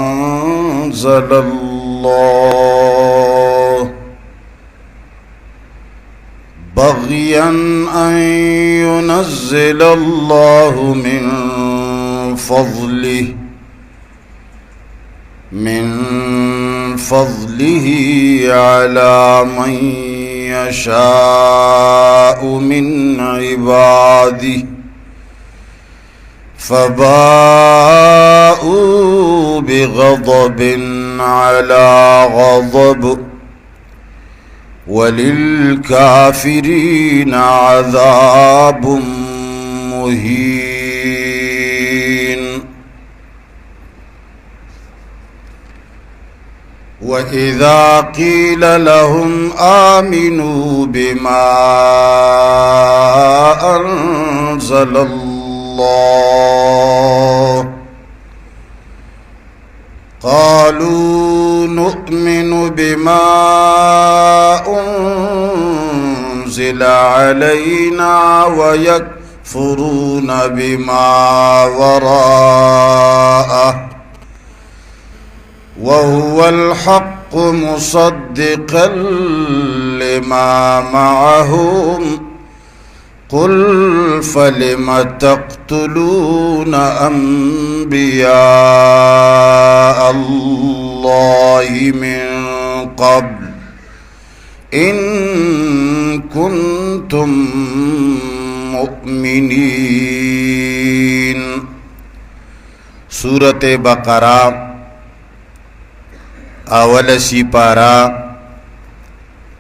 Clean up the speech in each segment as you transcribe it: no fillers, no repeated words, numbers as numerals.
أنزل الله بغيا أن ينزل الله من فضله على من يشاء من عباده فباءوا بغضب على غضب وللكافرين عذاب مهين. وإذا قيل لهم آمنوا بما أنزل الله قالوا نؤمن بما أنزل علينا ويكفرون بما وراءه وهو الحق مصدقا لما معهم قل فلم تقتلون أنبياء الله من قبل إن كنتم مؤمنين. سورة بقرہ اول سپارہ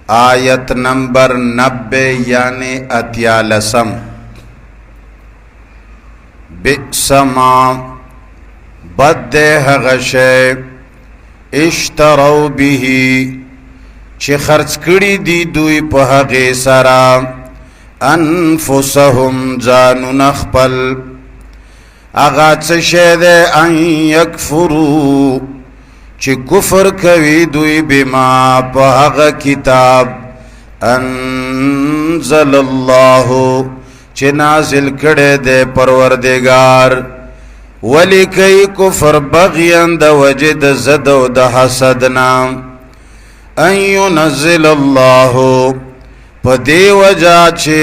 آیت نمبر 90 یعنی 83. بئس ما بد هغه شی اشتروا به چې خرڅ کړي دي دوی په هغې سره انفسهم ځانونه خپل هغه څه شی دی ان یکفروا چې کفر کوي دوی بما په هغه کتاب انزل الله چې نازل کړی دی پروردگار ولی کوي کفر بغیا د وجې د زد او د حسد نه ان ينزل الله په دې وجه چې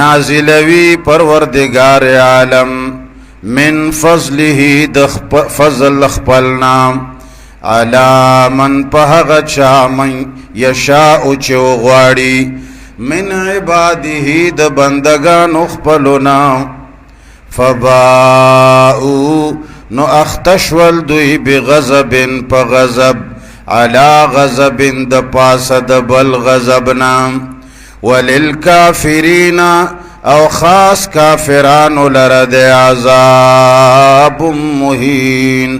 نازلوي پروردگار عالم من فضله د فضل خپلنا علا من پهغ چا من یشاء چو غواړي من عباده د بندگانو خپلنا فباءوا نو اختشول دوی بغضب په غضب علا غضب د پاس د بل غضبنا وللکافرین او خاص کافرانو لرد عذاب مهین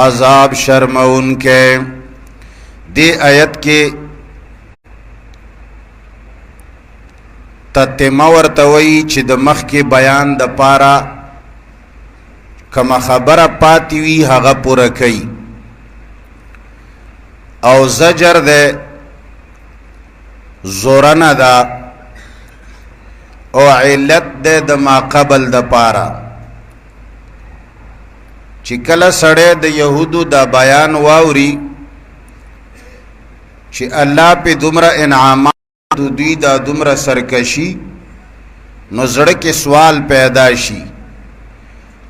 عذاب شرمون کے. دی آیت کے تتمه ورتوی چې د مخ کې بیان د پارا کما خبره پاتی وی هغه پوره کوي او زجر ده زورنا ده او علت ده د ما قبل د پارا چې کله سړی د یهودو دا بیان واوري چې الله په دومره انعامات دوی دا دومره سرکشي نو زړه کې سوال پیدا شي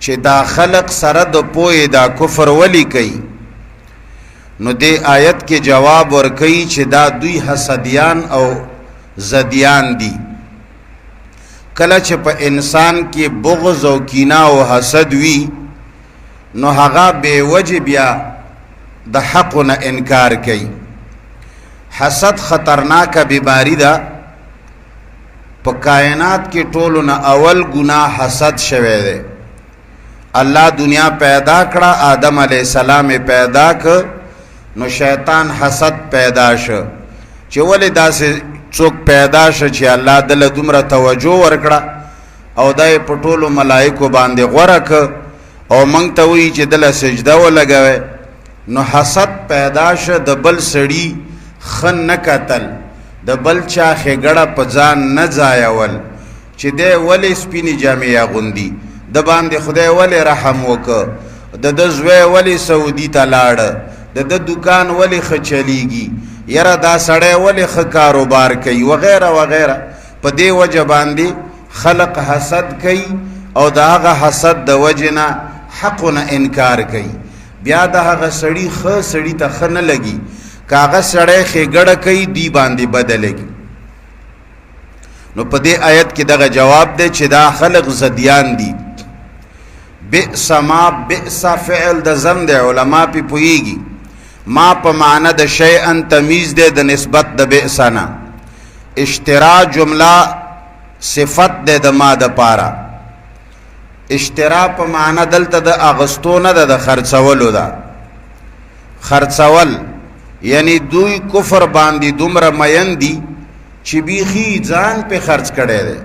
چې دا خلق سره د پوهې دا کفر ولی کوي نو دې آیت کې جواب ورکوي چې دا دوی حسدیان او زدیان دي. کله چې په انسان کې بغض او کینه او حسد وي نو هغه بے وجه بیا د حق نه انکار کوي. حسد خطرناک بیماری ده. په کائنات کې ټولو نه اول گناه حسد شوی دی. الله دنیا پیدا کړه آدم علیہ السلام پیدا ک نو شیطان حسد پیدا شو چې ولې داسې څوک پیدا شو چې الله دل دومره توجه ورکړه او دای په ټولو ملائکو باندې غوړه ک او مونږ ته وی چې دل سجده ولګوي نو حسد پیدا شو د بل سړی خن نه قتل د بل چا خېګړه په ځان نه ځایول چې د ولې سپینی جامې اغوندي د باندې خدای ولی رحم وکړ، د زوی ولی سعودي ته لاړه، د دکان ولی ښه چلیږي، یره دا سړی ولی ښه کاروبار کوي وغیره وغیره. په دې وجه باندې خلق حسد کوي او د هغه حسد د وجه نه حقونه انکار کوي. بیا د هغه سړي ښه سړي ته ښه نه لګي، که هغه سړی ښېګړه کوي دوی باندې بده لګي. نو په دې آیت کې دغه جواب دی چې دا خلق زدیان دي. بئس ما بئس فعل د زم دی، علما پې پوهیږي. ما په معنی د شیئن تمیز دی د نسبت د بئس نه. اشترا جمله صفت دی د ما د پاره. اشترا په معنی دلته د اغستو نه ده، د خرڅولو ده. خرڅول یعنی دوی کفر باندې دومره مین دي چې بیخي ځان په خرڅ کړی دی.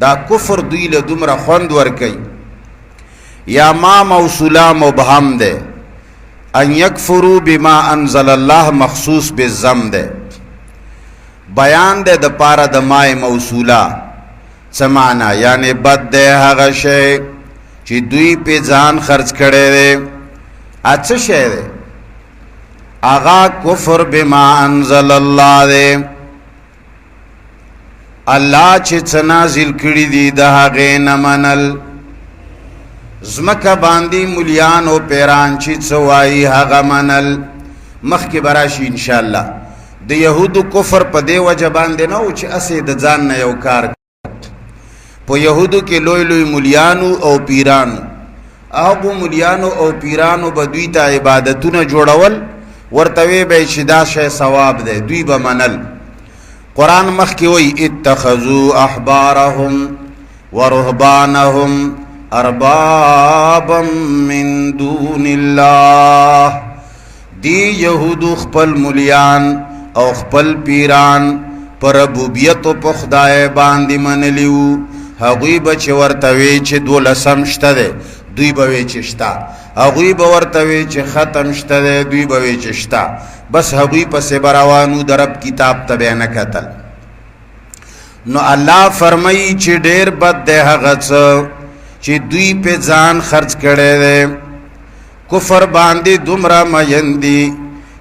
دا کفر دوی له دومره خوند ورکوي. یا ما موصوله مبهم ده، ان یکفروا بما انزل الله مخصوص بالضم ده. بیان ده د پاره د ما موصوله. څه معنی؟ یعنی بد ده هغه شی چې دوی په ځان خرڅ کړی دی. څه شی دی؟ اغا کفر بما انزل الله ده، الله چې څه نازل کړي دي د هغې نه منل. زمکه باندې مولیان او پیران چې څه وایي هغه منل. مخکې به راشي انشاءالله. د یهودو کفر په دې وجه باندې نه و چې اسې د ځان نه یو کار. په یهودو کې لوی لوی مولیانو او پیرانو، هغو مولیانو او پیرانو به دوی ته عبادتونه جوړول، ورته وی به چې دا شی ثواب دی، دوی به منل. قرآن مخکې وی اتخذوا احبارهم ورهبانهم اربابا من دون الله. دی یهودو خپل مولیان او خپل پیران پر ربوبیت او په خدای باندې منلیو. هغوی به چې ورته وی چې 12 شته دی، دوی به وی چې شته. هغوی به ورته وی چې ختم شته دی، دوی به وی چې شته. بس هغوی پسې به روانو، د رب کتاب ته به نه کتل. نو الله فرمایي چې ډېر بد دی هغه څه چې دوی په ځان خرڅ کړی دی. کفر باندې دومره مین دي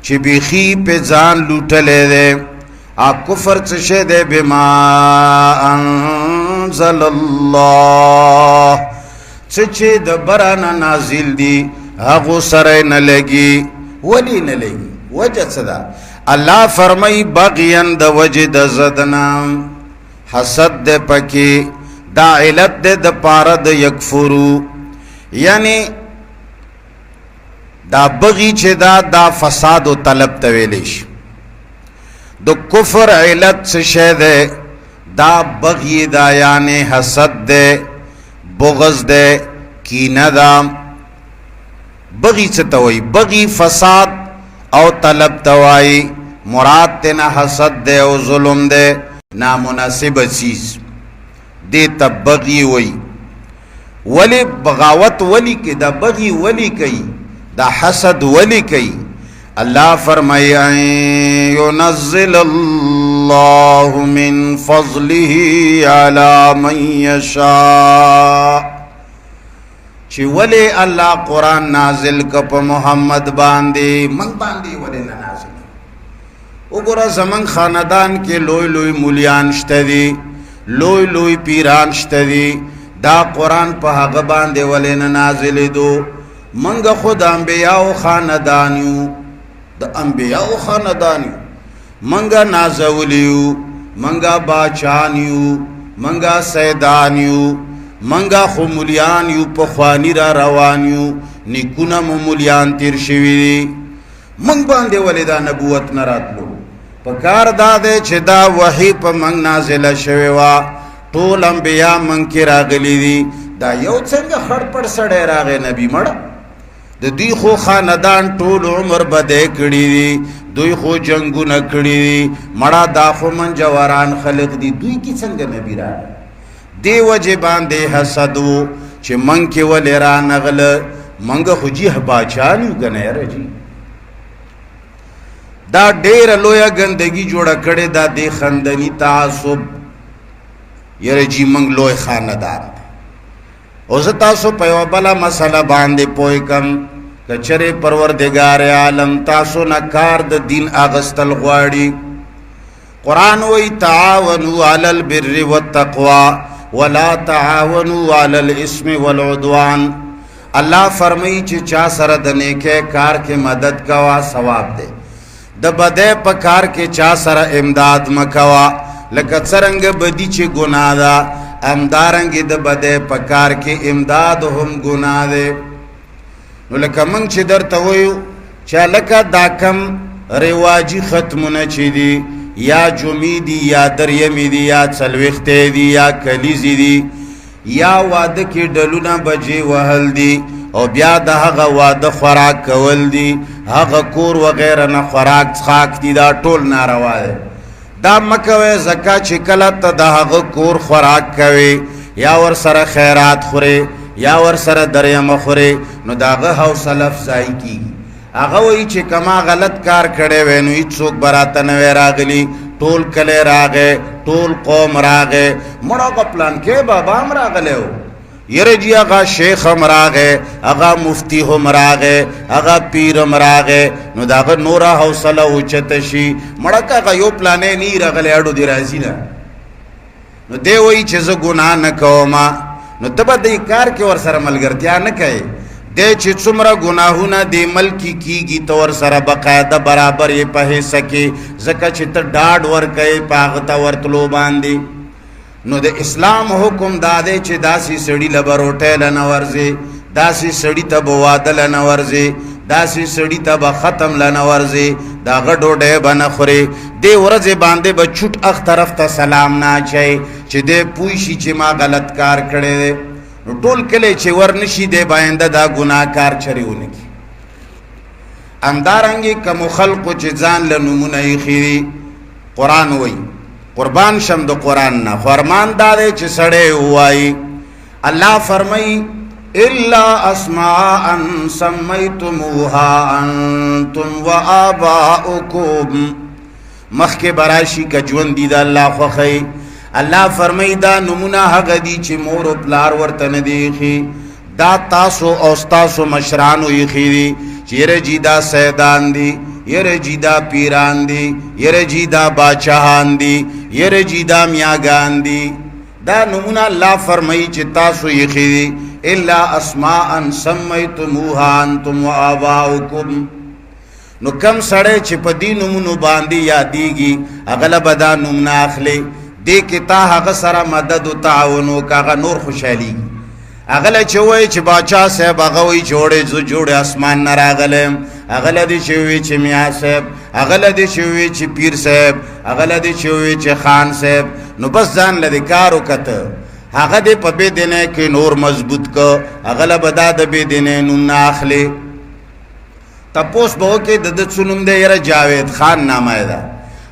چې بیخي په ځان لوټلی دی. کفر څه شی دی؟ بما انزل الله، څه چې د بره نه نازل دي هغو سره نه لګي. ولی نه لګي؟ وجه څه ده؟ الله فرمایي بغین د وجه د زدنا. حسد ده پکې، دا علت ده د پاره د یکفرو. یعنی دا بغی چې دا فساد و طلب ته ویلی شي. د کفر علت څه شی ده؟ دا بغی دا یعنی حسد ده، بغض ده، کینه ده. بغی څه ته وایي؟ بغی فساد او طلب ته وایي. مراد تینا حسد ده او ظلم ده، نامناسب چیز دې ته بغی وایي. ولی بغاوت ولی که دا بغی ولی کوي، دا حسد ولی کوي؟ الله فرمایي ينزل الله من فضله على من يشاء. چې ولی الله قرآن نازل که په محمد باندې، من باندې ولی نه نازل؟ وګوره زمون خاندان کې لوی لوی مولیان شته دي، لوی لوی پیران شته دي. دا قرآن په هغه باندې ولی نه نازلېدو؟ منګه خود انبیاء خاندان یو، د انبیاء خاندان یو. منګه نازولیو، منګه باچان یو، منګه سیدان یو، منګه خو مولیان یو، پخوانی را روان یو، نیکونه مو مولیان تیر شوي دي. منګ باندې ولی دا نبوت نه راتلو؟ پکار دا دی چې دا وحی په منګ نازله شوې وه. ټول انبیاء منګ کې راغلي دي. دا یو څنګه خړ پړ سړی راغی نبی مړه؟ د دوی خو خاندان ټول عمر بدې کړي دي، دوی خو جنگونه کړي دي، مړه دا خو منجوران خلق دي، دوی کې څنګه نبی راغی؟ دې وجې باندې حسد و چې منګ کې ولې را نغله. منګ خو جیه باچان یو که نه یاره جي؟ دا ډیره لویه ګندګي جوړه کړې ده دې خندني تعصب. یاره جي منګ لوی خاندان. او زه تاسو په یوه بله مسله باندې پوه کم که چرې پروردګار عالم تاسو نه کار د دین اغستل غواړي. قرآن وی تعاونوا علی البر والتقوی ولا تعاونوا علی الاسم والعدوان. اللہ فرمائی چې چا سره د نیکه کار کې مدد کوا ثواب دی، د بدې په کار کې چا سره امداد مکوا لکه څرنګه بدی چې ګناه ده همدارنګې د بدې په کار کې امداد هم ګناه دی. نو لکه موږ چې درته وایو چې لکه دا کم رواجي ختمونه چې دي یا جمعې دي یا دریمې دي یا څلوېښتې دي یا کلیزې دي یا واده کې ډلونه بجې وهل دي او بیا د هغه واده خوراک کول دي، هغه کور وغیره نه خوراک څښاک دي، دا ټول ناروا دی. دا مه کوئ ځکه چې کله ته د هغه کور خوراک کوې یا ورسره خیرات خورې یا ورسره دریمه خورې نو د هغه حوصله افزایي کېږي. هغه وایي چې که ما غلط کار کړی وی نو هېڅوک به راته نه وی راغلي، ټول کلی راغی، ټول قوم راغی، مړ هغه پلانکې بابا هم راغلی و، یره جي هغه شیخ هم راغی، هغه مفتی هم راغی، هغه پیر هم راغی، نو د هغه نوره حوصله اوچته شي. مړه که هغه یو پلانی نه راغلی اډو دې راځي نه، نو دی وایي چې زه ګناه نه کومه، نو ته به دې کار کې ورسره ملګرتیا نه کوې. دی چې څومره ګناهونه دې ملکې کېږي ته ورسره باقاعده برابر یې په حصه کې، ځکه چې ته ډاډ ورکوې په هغه ته ورتلو باندې. نو د اسلام حکم دا دی چې داسې سړي له به روټۍ له نه ورځې، داسې سړي ته به واده له نه ورځې، داسې سړي ته به ختم له نه ورځې، د هغه ډوډۍ به نه خورې. دې ورځې باندې به چوټ اخ طرف ته سلام نه اچوې چې دی پوه شي چې ما غلط کار کړی دی. نو ټول کلی چې ورنشي دی باینده دا ګناه کار چرې ونه کړي. همدارنګې کومو خلقو چې ځان له نومونه ایښي دي، قرآن وایي قربان شم د قرآن نه، خو ارمان دا دی چې سړی ووایي. الله فرمایي الا اسماء سمیتموها انتم وآباؤکم. مخکې براشي که ژوند دي د الله خوښوي. الله فرمایي دا نمونه هغه دي چې مور و پلار ورته نه دي ایښي، دا تاسو او ستاسو مشرانو ایښي دي چې یره جي دا سیدان دي، یره جي دا پیران دي، یره جي دا باچاهان دي، یره جي دا میاګان دي. دا نمونه الله فرمایي چې تاسو ایښي دي. الا اسماء سمیتموها انتم وآباؤکم. نو کم سړی چې په دې نومونو باندې یادېږي هغه له به دا نوم نه اخلي. دې کې تا هغه سره مدد و تعاون وکړه هغه نور خوشحالېږي. هغه له چې وایي چې باچا صاحب هغه وایي چې وړې زه جوړې اسمان نه راغلی، هغه له دې چې وایي چې میا صاحب، هغه له دې چې وایي چې پیر صاحب، هغه له دې چې وایي چې خان صاحب. نو بس ځان له دې کار وکته، هغه دې په بې دینۍ کې نور مضبوط که، هغه له به دا د بې دینۍ نوم نه اخلي. تپوس به وکړې د ده څه نوم دی؟ یاره جاوید خان نامه یې ده.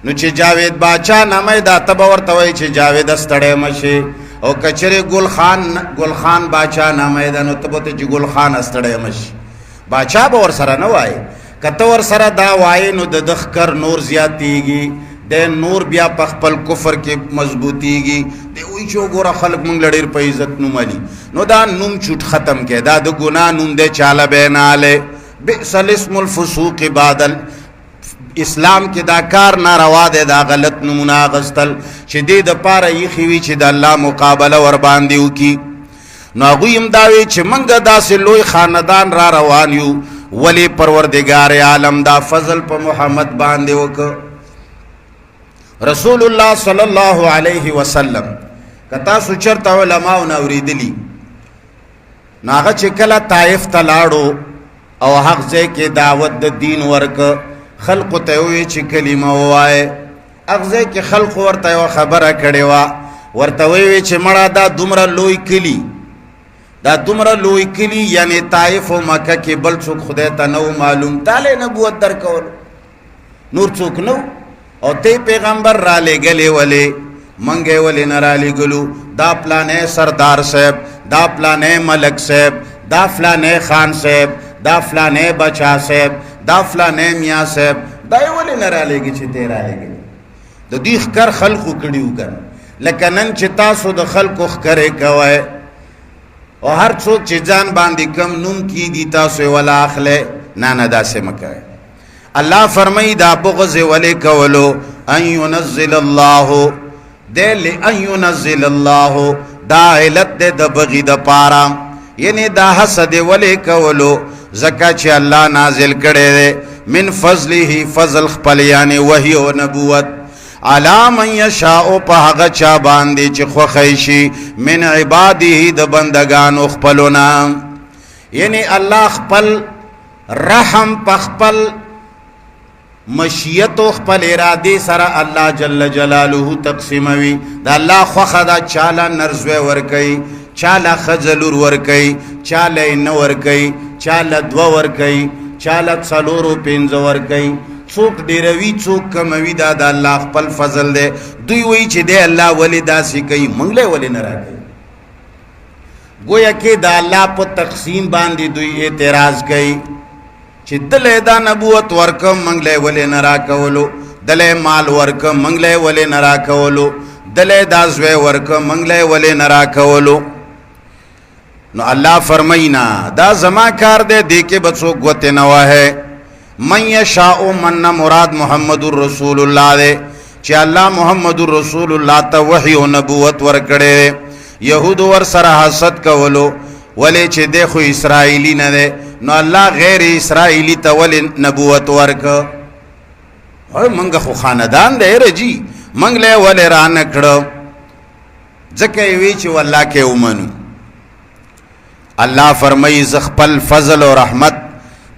نو چې جاوید باچا نامه یې ده ته به ورته وایي چې جاویده ستړی مه شي. او که چېرې ګل خان باچا نامه یې ده نو ته به ورته چې ګل خانه ستړی مه شي. باچا به ورسره نه وایي. که ته ورسره دا وایې نو د ده ښکر نور زیاتېږي، دی نور بیا په خپل کفر کې مضبوطېږي. دی وایي چې وګوره خلک موږ له ډېر په عزت نوم علي. نو دا نوم چوټ ختم کړي، دا د ګناه نوم دی چاله به یې نه هلی. بئس الاسم الفسوق بعد اسلام کې دا کار ناروا دی، دا غلط نومونه اخیستل چې دې دپاره ایښي وي چې د الله مقابله ورباندې وکړي. نو هغوی هم دا وی چې موږ داسې لوی خاندان را روان یو، ولې پروردګار عالم دا فضل په محمد باندې وکړ. رسول الله صلی الله علیه وسلم که تاسو چېرته علماو نه اورېدلي نو هغه چې کله طایف ته لاړو او هغه ځای کې دعوت د دین ورکه، خلقو ته ووایي چې کلمه ووایه. هغه ځای کې خلقو ورته یوه خبره کړې وه، ورته ویې چې مړه دا دومره لوی کلي، دا دومره لوی کلي یعنې طایف و مکه کې بل څوک خدای ته نه و معلوم، تاله نبوت درکول نور څوک نه و، او ته پیغمبر را لېږلې ولې موږ یې ولې نه را لېږلو؟ دا پلانی سردار صاحب، دا پلانی ملک صاحب، دا فلانی خان صاحب، دا فلانی بچا صاحب، دا فلانی میاں صاحب، دا یې ولې نه را لېږي چې ته یې را لېږلې؟ د دوی ښکر خلقو کړي وو که نه؟ لکه نن چې تاسو د خلقو ښکرې کوئ او هر څوک چې ځان باندې کم نوم کی دی تاسو ولا اخله نه داسې مکه. الله فرمای دا بغض ولې کولو ان ينزل الله دل ان ينزل الله دا علت د بغي د پارا یعنی دا حسد ولې کولو زکه چې الله نازل کړي من فضله فضل خپل یعنی وحی او نبوت علا من یشاء په هغه چا باندې چې خوښی شي من عباده د بندگانو خپلونا یعنی الله خپل رحم په خپل مشیت او خپل اراده سره الله جل جلاله تقسیموي دا الله خوخه دا چاله نرزوي ور کوي چاله خزلور ور کوي چاله نو ور کوي چاله دو ور کوي چاله څلورو پنځه ور کوي څوک ډیروي څوک کموي دا د الله خپل فضل دی. دوی وایي چې دی الله ولی داسې کوي موږ له ولی نه راکوي گویا کې دا الله په تقسیم باندې دوی اعتراض کوي چې دله دا نبوت ورکم موږ له ولی نه راکولو دله مال ورکم موږ له ولی نه راکولو دله دا زوی ورکم موږ له ولی نه راکولو. نو الله فرماینا دا زما کار دے دیکھے بچو گوتے نوا ہے من یشاء من مراد محمد رسول اللہ دے چی اللہ محمد رسول اللہ تا وحی و نبوت ورکڑے یہود ور سر حسد کولو ولی چی دیکھو اسرائیلی نہ دے نو اللہ غیر اسرائیلی تا ولی نبوت ورک اور منگا خو خاندان دے رجی منگ لے ولی رانکڑو زکے ویچی واللہ کے امنو. اللہ فرمائی زخپل فضل و رحمت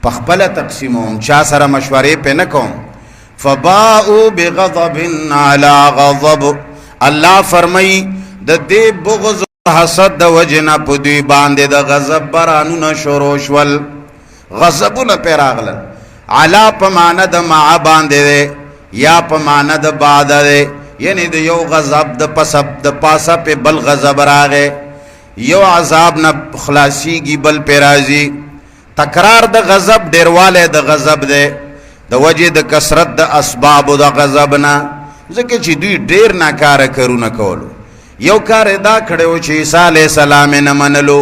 پخپل تقسیمون چا سره مشورے پہ نکوم فباؤ بغضب علی غضب. اللہ فرمائی د دې بغض و حسد د وجنا په دوی باندې د غضب برانونه شروع شول غضبونه پیراغل علا په معنا د مع باندې یا په معنا د بعد ده یعنی د یو غضب د پاسه په بل غضب راغې یو عذاب نہ خلاصی گی بل پیرازی تکرار د غضب ډیرواله د غضب ده د وجه د کثرت د اسباب د غضب نه ځکه چې دوی ډیر ناکاره کارونه کولو. یو کار دا کړو چې عیسی علیہ السلام نه منلو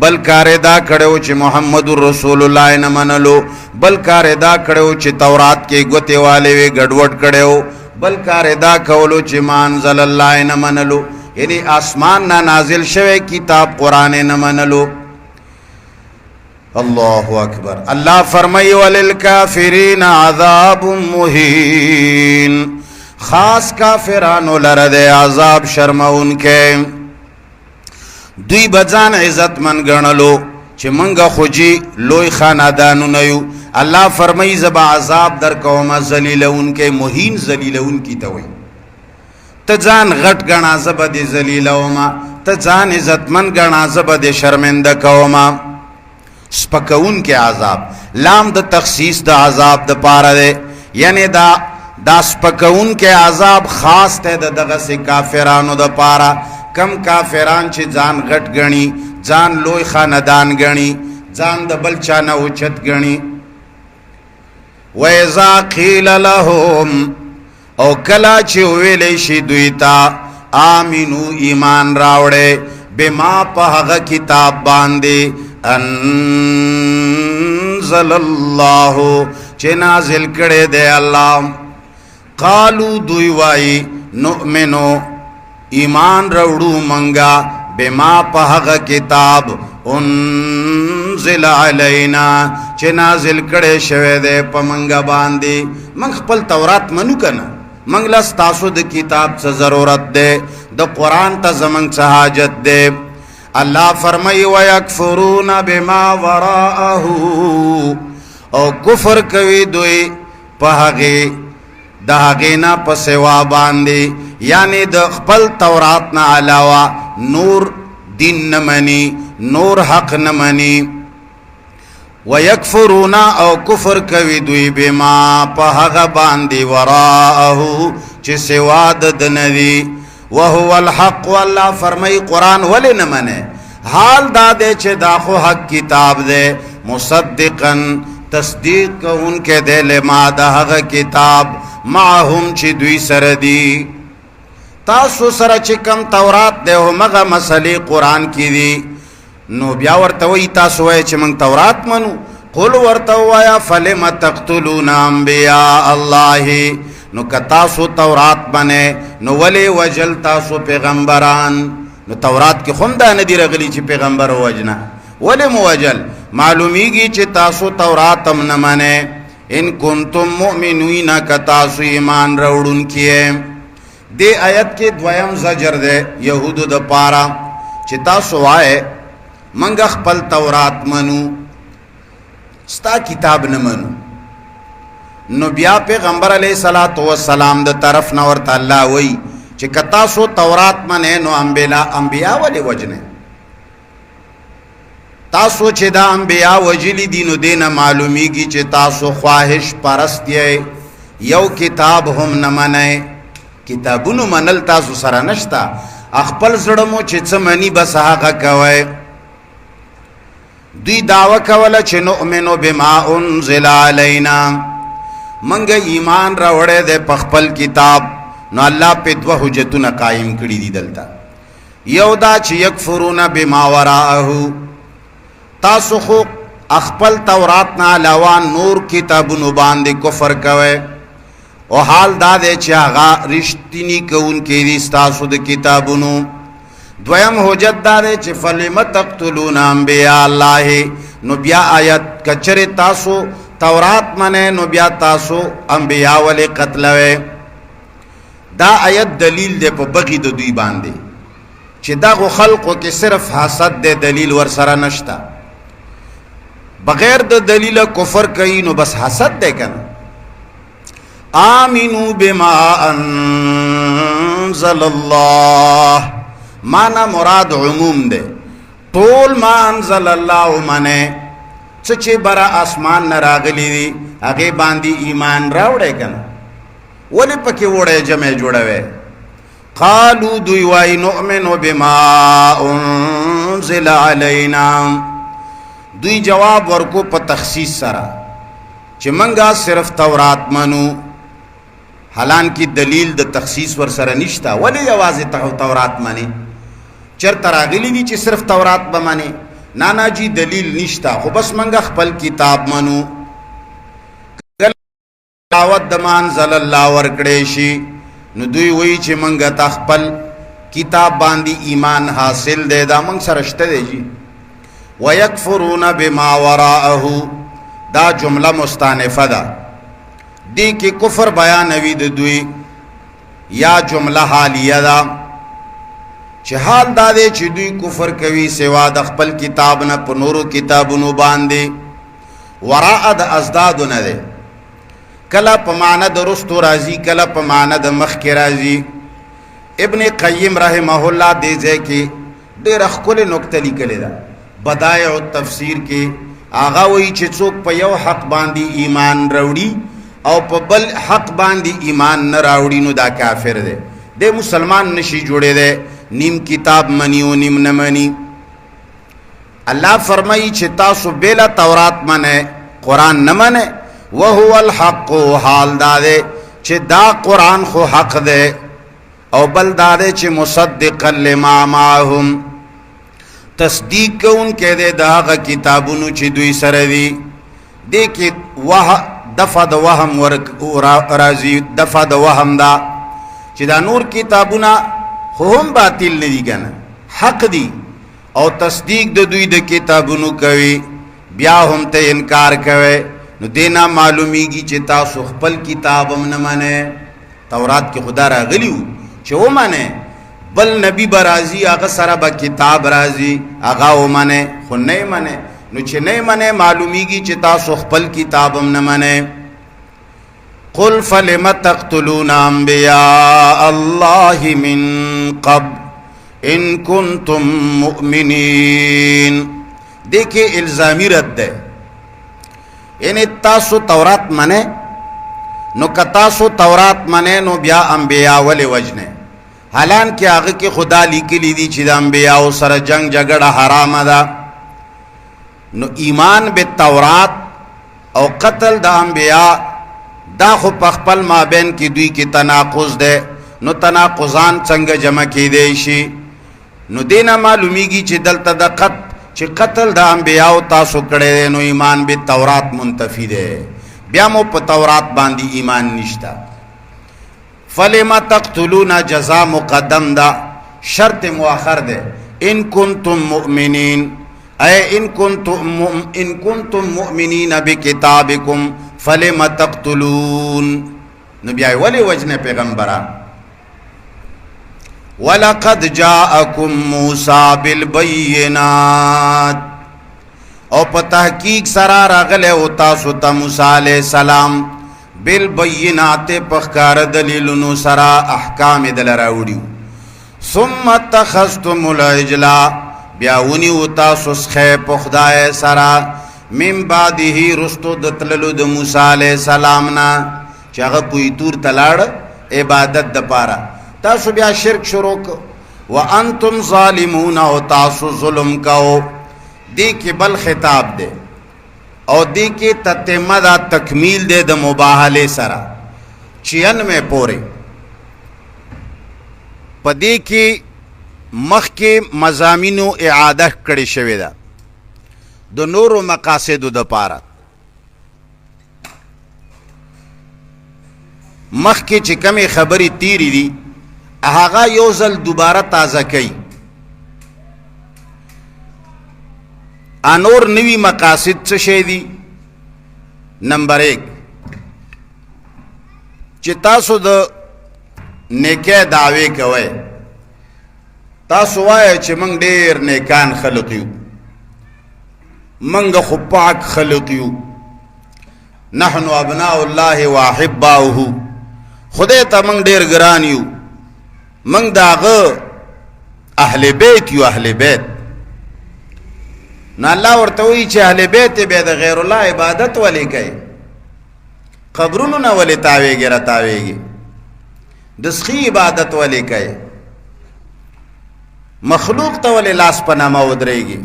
بل کار دا کړو چې محمد رسول الله نه منلو بل کار دا کړو چې تورات کې ګوته والے وی ګډوډ کړو بل کار دا کولو چې مانزل الله نه منلو یعنی آسمان نا نازل شوه کتاب قرآن نمانلو. اللہ اکبر. اللہ فرمائی وللکافرین عذاب مہین خاص کافرانو لرد عذاب شرمون کے دوی بزان عزت من گنلو چه منگا خوجی لوی خاندانو نیو. اللہ فرمائی زبا عذاب در قوم زلیلون کے مہین زلیلون کی توئی تجان غٹ گنا زبد ذلیل اوما تجان عزت من گنا زبد شرمندہ کوما سپکون کے عذاب لام د تخصیص د عذاب د پارا دے یعنی دا سپکون کے عذاب خاص تے دغه سے کافرانو د پارا کم کافران چھ جان غٹ گنی جان لوی خاندان گنی جان د بل چانه اوچت گنی. وَإِذَا قِيلَ لَهُمْ او کلا چی ویلی شی دویتا آمینو ایمان راوڑے بما پہغ کتاب باندے انزل اللہ چی نازل کڑے دے اللہ قالو دوی وائی نؤمنو ایمان روڑو منگا بما پہغ کتاب انزل علینا چی نازل کڑے شوے دے پا منگا باندے منگ خپل تورات منو کنا منگلا ستاسو د کتاب سے ضرورت دے د قرآن تا زمنگ سے حاجت دے. اللہ فرمائی وَيَكْفُرُونَ بِمَا وَرَاءَهُ او کفر کوي دوی پهغه دهغینا پسوا باندې یعنی د خپل تورات نه علاوه نور دین نه منی نور حق نه منی. وَيَكْفُرُونَ او کفر کوي دوی بما پهغه باندې وراءه چې سوا د ندی وهو الحق. والله فرمای قرآن ولی نه منه حال دا دے چې دا خو حق کتاب دے مصدقا تصدیق ان کے دے لما دا حق کتاب معهم چی دوی سردی تاسو سره چې کم تورات دے ہو مغا مسئلی قرآن کی دی نو بیا ورته وایي تاسو وایئ چې موږ تورات منو. قل ورته ووایه فلم تقتلون انبیاء الله، نو که تاسو تورات منئ نو ولې وجل تاسو پیغمبران؟ نو تورات کې خو هم دا نه دي راغلي چې پیغمبر ووجنه، ولې مو وجل؟ معلومیږي چې تاسو تورات هم نه منئ. ان کنتم مؤمنین، که تاسو ایمان راوړونکي یې. دې آیت کې دویم زجر دی یهودو د پاره چې تاسو وایئ منګ خپل تورات منو، ستا کتاب نه منو. نو بیا پیغمبر علیہ الصلوۃ والسلام د طرف نه ورته الله وایي چې که تاسو تورات منئ نو انبیا ولې وجنئ؟ تاسو چې دا انبیا وجلی دي نو دې نه معلومیږي چې تاسو خواهش پرست یې، یو کتاب هم نه منئ. کتابونو منل تاسو سره نشته، خپل زړه مو چې څه مني بس هغه کوئ. دوی دعوه کوله چې نؤمنو بما انزل علینا، منګ ایمان راوړی دی په خپل کتاب. نو الله په دوه حجتونه قائم کړي دي دلته. یو دا چې یکفرون بما وراءه، تاسو خو خپل تورات نه علاوه نور کتابونو باندې کفر کوئ، او حال دا دی چې هغه رښتینی کوونکي دي ستاسو د کتابونو. دویم حجت دا دی چې فلم تقتلون انبیاء الله، نو بیا آیت کچره تاسو تورات منئ نو بیا تاسو انبیاء ولې قتلوئ؟ دا آیت دلیل دی په بغي د دوی باندې چې دغو خلقو کې صرف حسد دی، دلیل ور سره نشته. بغیر د دلیل کفر کوي نو بس حسد دی کنه. آمنو بما انزل الله، مانا مراد عموم دے، طول ما انزل اللہ مانے چچے برا آسمان نراغلی دی اگے باندی ایمان راوڑے کنا، ولی پکی وڑے جمع جوڑوے. قالو دویوائی نؤمنو بما انزل علینا، دوی جواب ورکو پا تخصیص سرا چی منگا صرف تورات منو، حالان کی دلیل د تخصیص ور سره نشتا. ولی آواز تورات مانی چر تراغلی دی چې صرف تورات بمانی؟ نانا جی دلیل نشتا، خو بس منگا خپل کتاب منو. دعوت د منزل الله ورکړې شي نو دوی وی چې منگا تا خپل کتاب باندې ایمان حاصل دی، دا منگ سرشته دی جی. ویکفرون بما وراءه، دا جمله مستانفه ده، دی کی کفر بیانوی د دوی، یا جمله حالیه ده چې حال دا دی چې دوی کفر کوي سوا د خپل کتاب نه په نورو کتابونو باندې. وراء د ازدادو نه ده، کله په معنی د رستو راځي، کله په معنی د مخکې راځي. ابن قیم رحمه الله دې ځای کې ډېره ښکلې نکته لیکلې ده بدایع التفسیر کې. هغه وایي چې څوک په یو حق باندې ایمان راوړي او په بل حق باندې ایمان نه راوړي نو دا کافر دی، د مسلمان نشي جوړې دی، نیم کتاب منی او نیم نه منی. الله فرمایي چې تاسو بلا تورات منئ، قرآن نه منئ. وهو الحق، حال دا دی چې دا قرآن خو حق دی، او بل دا دی چې مصدقا لما معهم، تصدیق کوونکی دی د هغه کتابونو چې دوی سره دي. دې کې دفع د وهم راځي، دفع د وهم دا چې دا نور کتابونه خو هم باطل نه دي کنه، حق دي، او تصدیق د دوی د کتابونو کوي، بیا هم ته انکار کوي. نو دینا معلومیږي چې تاسو خپل کتاب هم نه منئ. تورات کې خدا راغلی و چې ومنئ، بل نبی به راځي هغه سره به کتاب راځي هغه ومنئ، خو نه منئ. نو چې نه منئ معلومیږي چې تاسو خپل کتاب هم نه منئ. قل فلم تقتلون انبیاء الله من قبل ان کنتم مؤمنین. دیکھیں الزامی رد ہے، یعنی تاسو تورات منئ نو که تاسو تورات منئ نو بیا انبیاء ولی وجنئ، حالان کہ هغه کې خدا لیکلی دی چې د انبیاء سره جنگ جګړه حرام ده. نو ایمان به تورات او قتل د انبیاء دا خو په خپل مابین کې دوی کې تناقض ده. نو تناقضان څنګه جمع کېدی شي؟ نو دینه معلومیږي چې دلته د چې قتل د انبیاو تاسو کړی نو ایمان به تورات منتفی دی بیا مو په تورات باندې ایمان نشتا فلما تقتلون جزاء مقدم دا شرط مؤخر ده ان کنتم مؤمنین اے ان کنتم مؤمنین بکتابکم فلما تقتلون نبی آئی ولی وجن پیغمبرہ وَلَقَدْ جَاءَكُمْ مُوسَى بِالْبَيِّنَاتِ او پا تحقیق سرا راغلے ہوتا ستا موسیٰ علیہ السلام بالبینات پخکار دلیلنو سرا احکام دل راوڑیو ثم اتخذتم العجلا بیاونی ہوتا سسخے پخدائے سرا من بعده رستو دتللو د موسیٰ علیہ السلامنا چاگا کوئی تور تلاڑ عبادت دپارا تاسو بیا شرک شروع کو وانتم ظالمون او تاسو ظلم کو دی کی بل خطاب دے او دی کی تتمہ دا تکمیل دے دا مباحلے سرا 96 پورے پا دی کی مخ کے مضامینو اعادہ کڑی شوی دا دو نور و مقاصد دا پارا مخ کے چکمی خبری تیری دی اہاغا یوزل دوبارہ تازہ کئی انور نوی مقاصد چشے دی نمبر 1 چی تاسو دا نیکے دعوے کوئے تاسو آئے چی منگ دیر نیکان خلقیو منگ خپاک خلقیو نحن ابناء اللہ واحباؤہو خودے تا منگ دیر گرانیو منگ داغ اہل بیت یو اہل بیت نا اللہ ورطوئی چی اہل بیت بید غیر اللہ عبادت والی کئی قبرونو نا والی تاویگی را تاویگی دسخی عبادت والی کئی مخلوق تا والی لاس پنا مود رہی گی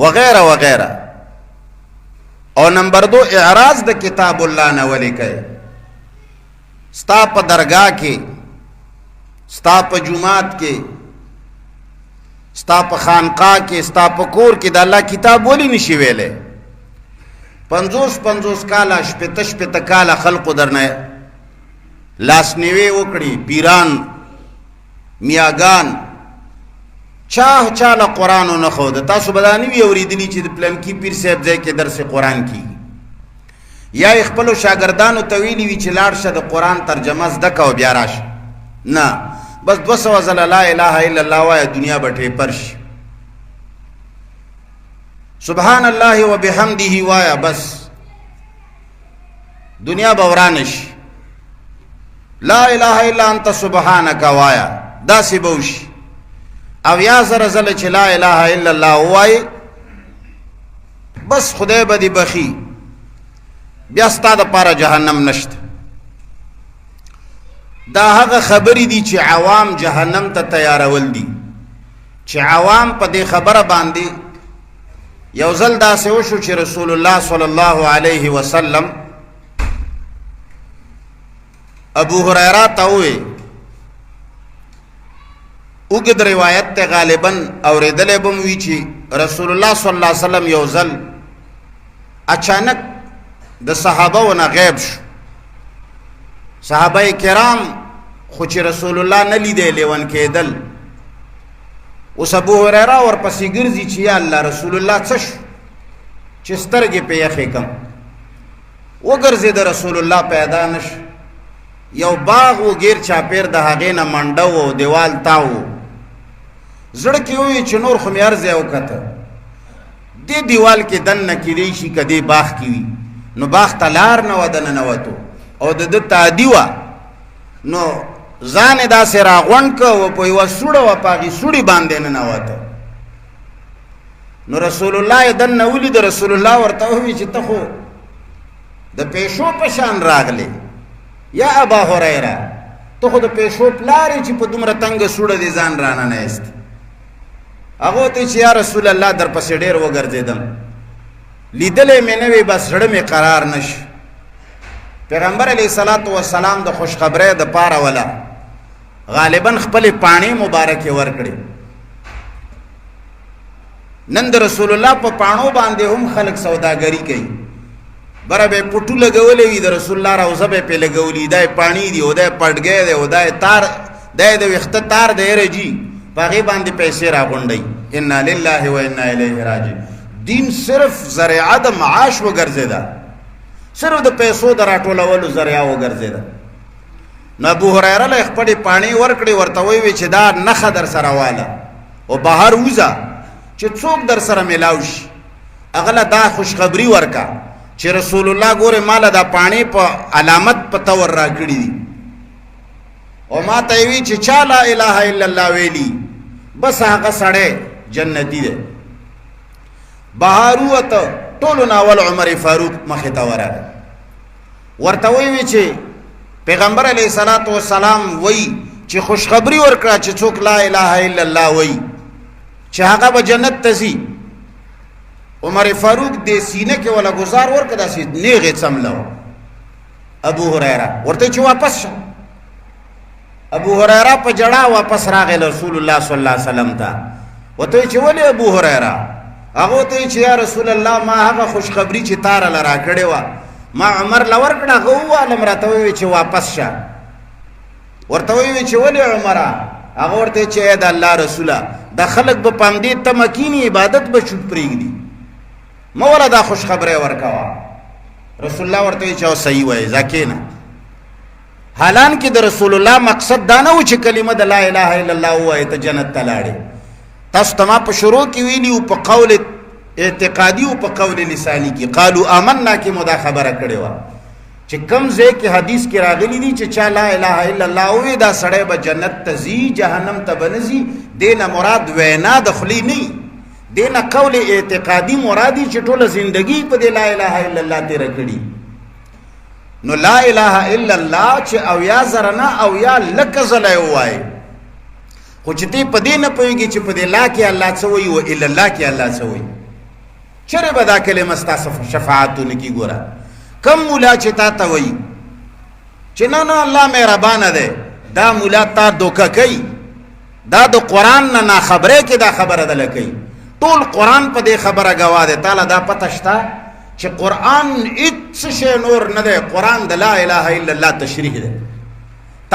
وغیرہ وغیرہ اور نمبر 2 اعراض دا کتاب اللہ نا والی کئی ستا پا درگاہ کی ستا پا جماعت کے ستا پا خانقاہ کے ستا پا کور کے دا اللہ کتاب ولی نشی ویلے 50 کالا شپت کالا خلقو درنے لاسنیوے وکڑی پیران میاگان چاہ چالا قرآنو نخود تاسو بدانیوی اوریدلی چی دا پلن کی پیر صاحب زی کے درس قرآن کی یا اخپلو شاگردانو طویلی وی چی لارشا دا قرآن ترجمہ زدکا و بیاراش نا بس 200 لا الہ الا اللہ وای دنیا بٹھے پرش سبحان اللہ و بحمدہ وایا بس دنیا بورانش لا الہ الا انت سبحانک وایا دا سی بوش او یا زرزل چھ لا الہ الا اللہ وای بس خدای بدی بخی بیاستا دا پارا جہنم نشت دا هغه خبری دی چې عوام جهنم ته تیارول دی چې عوام په دې خبره باندې یو ځل داسې وشو چې رسول الله صلی الله علیه وسلم ابو هریره ته ووی اوږد روایت ته غالبا اورېدلی به م وي چې رسول الله صلی الله علیه وسلم یو ځل اچانک د صحابه ونه غیب شو صحابه کرام خوچ رسول اللہ نلی دے لیون کے دل اس ابو حریرہ اور پسی گرزی چیا اللہ رسول اللہ چش چسترگی پہ یخی کم وہ گرزی دا رسول اللہ پیدا نش یو باغ و گیر چاپیر دا حقین منڈو و دیوال تاو زڑکی ہوئی چنور خمیار زیو کتا دی دیوال کے دن نکی دیشی کا دی باغ کیوی نو باغ تلار نو دن نواتو او د تادیوا نو ځان دا سره غون کو په یو سوړ و پاغي سوړي باندې نه نواته نو رسول الله دن ولید رسول الله ورته وی چې ته خو د پېښو په شان راغلی یا ابا هريره ته خو د پېښو پلاری چې په دومره تنگ سوړ دي ځان رانه نه است هغه ته چې یا رسول الله در پسې ډیر وګرځیدم لیدلې مې نه وی بس زړه مې قرار نش پیغمبر علیہ الصلوۃ والسلام د خوش خبره د پاره ولا غالبا خپل پانی مبارک ورکړي نن د رسول الله په پانو باندې هم خلق سوداګری کوي بره به پټو لګولې وي د رسول الله روزه به په لګولې دای پانی دی او دای پټګې دی او دای تار دای د وخت تار دی رجی باغې باندې پیسې راغونډي ان لله و انا الیه راجعون دین صرف ذریعہ د معاش وګرځیدا صرف د پیسو د راټولولو ذریعہ وګرځیدا نو ابو هريره له خپل پانی ورکړي ورته وی چې دا نخ در سره واله او بهر وځه چې څوک در سره ملاو شي اغله دا خوشخبری ورکا چې رسول الله ګوره مال دا پانی په علامت په تور راکړي دي او ما ته وی چې چا لا اله الا الله ویلی بس هغه سړی جنتی دی بهاروت ټولو ناول عمر فاروق مخې ته ورغی ورته وی چې پیغمبر علیه الصلاۃ والسلام وی چې خوشخبری ورکړه چې څوک لا اله الا الله وی چې هغه به جنت ته ځي عمر فاروق دې سینه کې ولا گزار ورکړه چې نیغه څملو ابو هريره ورته چې واپس شه ابو هريره په جړه واپس راغی رسول الله صلی الله علیه وسلم ته وته چې ولې ابو هريره هغه ته چې یا رسول الله ما هغه خوشخبری چې تار لرا کړې و ما عمر لور کړه غو علم راته وی چې واپس شه ورته وی چې ولې عمره هغه ورته چې د الله رسوله د خلق په پاندې تمکینی عبادت به چوپ پرېږدي مولا دا خوش خبره ورکوا رسول الله ورته چې صحیح وای ځکه حالان کې د رسول الله مقصد دا نه و چې کلمه د لا اله الا الله وای ته جنت ته لاړې تاسو تما په شروع کې ویلی او په قول اعتقادي او په قول لسانی کې قالوا آمنا کې مدا خبره کړې و چې کم ځای کې حدیث کې راغلی دي چې چا لا اله الا الله وای دا سړی به جنت ته ځي جهنم ته بنځي دینه مراد وینا د خلی نه دینه قول اعتقادي مرادي چې ټوله زندگی په لا اله الا الله تیر کړي نو لا اله الا الله چې او یا زرنا او یا لک زلای وای خو چې تی په دې نه پوهېږي چې په دې لا کې الله څه وایي او الا الله کې الله څه وایي چېرې به دا کلمه ستاسو شفاعتونه کې ګوره کم مولا چې تا ته وایي چې نه نه الله مهربانه دی دا مولا تا دوکه کوي دا د قرآن نه ناخبره کې دا خبره ده کوي ټول قرآن په دې خبره ګواه دی تعالی دا پته شته چې قرآن هیڅ شی نور نه دی قرآن د لا اله الا الله تشریح دی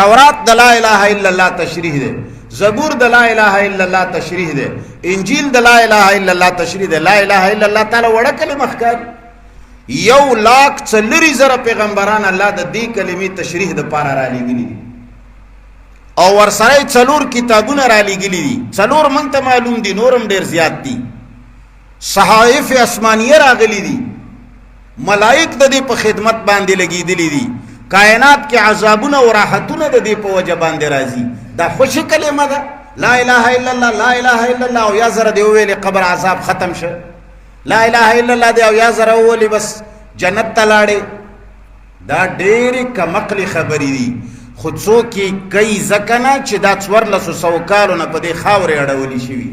تورات د لا اله الا الله تشریح دی زبور د لا اله الا الله تشریح دی انجیل د لا اله الا الله تشریح دی لا اله الا الله تعالی وړه کلمه ښکاري 1,40,000 پیغمبران الله د دې کلمې تشریح د پاره را لېږلي دي او ورسره 4 کتابونه را لېږلي دي 4 مونږ ته معلوم دي نورم ډېر زیات دي صحائف اسمانیه راغلي دي ملائک د دې په خدمت باندې لګېدلي دي کائنات کې عذابونه او راحتونه د دې په وجه باندې راځي دا خوشی کلمه ده لا اله الا الله لا اله الا الله او یا زره دی ویلې قبر عذاب ختم شه لا اله الا الله دی او یا زره ویلې بس جنت ته لاړې دا ډېرې کمقلې خبرې دي خو څوک یې کوي ځکه نه چې دا 1400 کالونه په دې خاورې اړولې شوي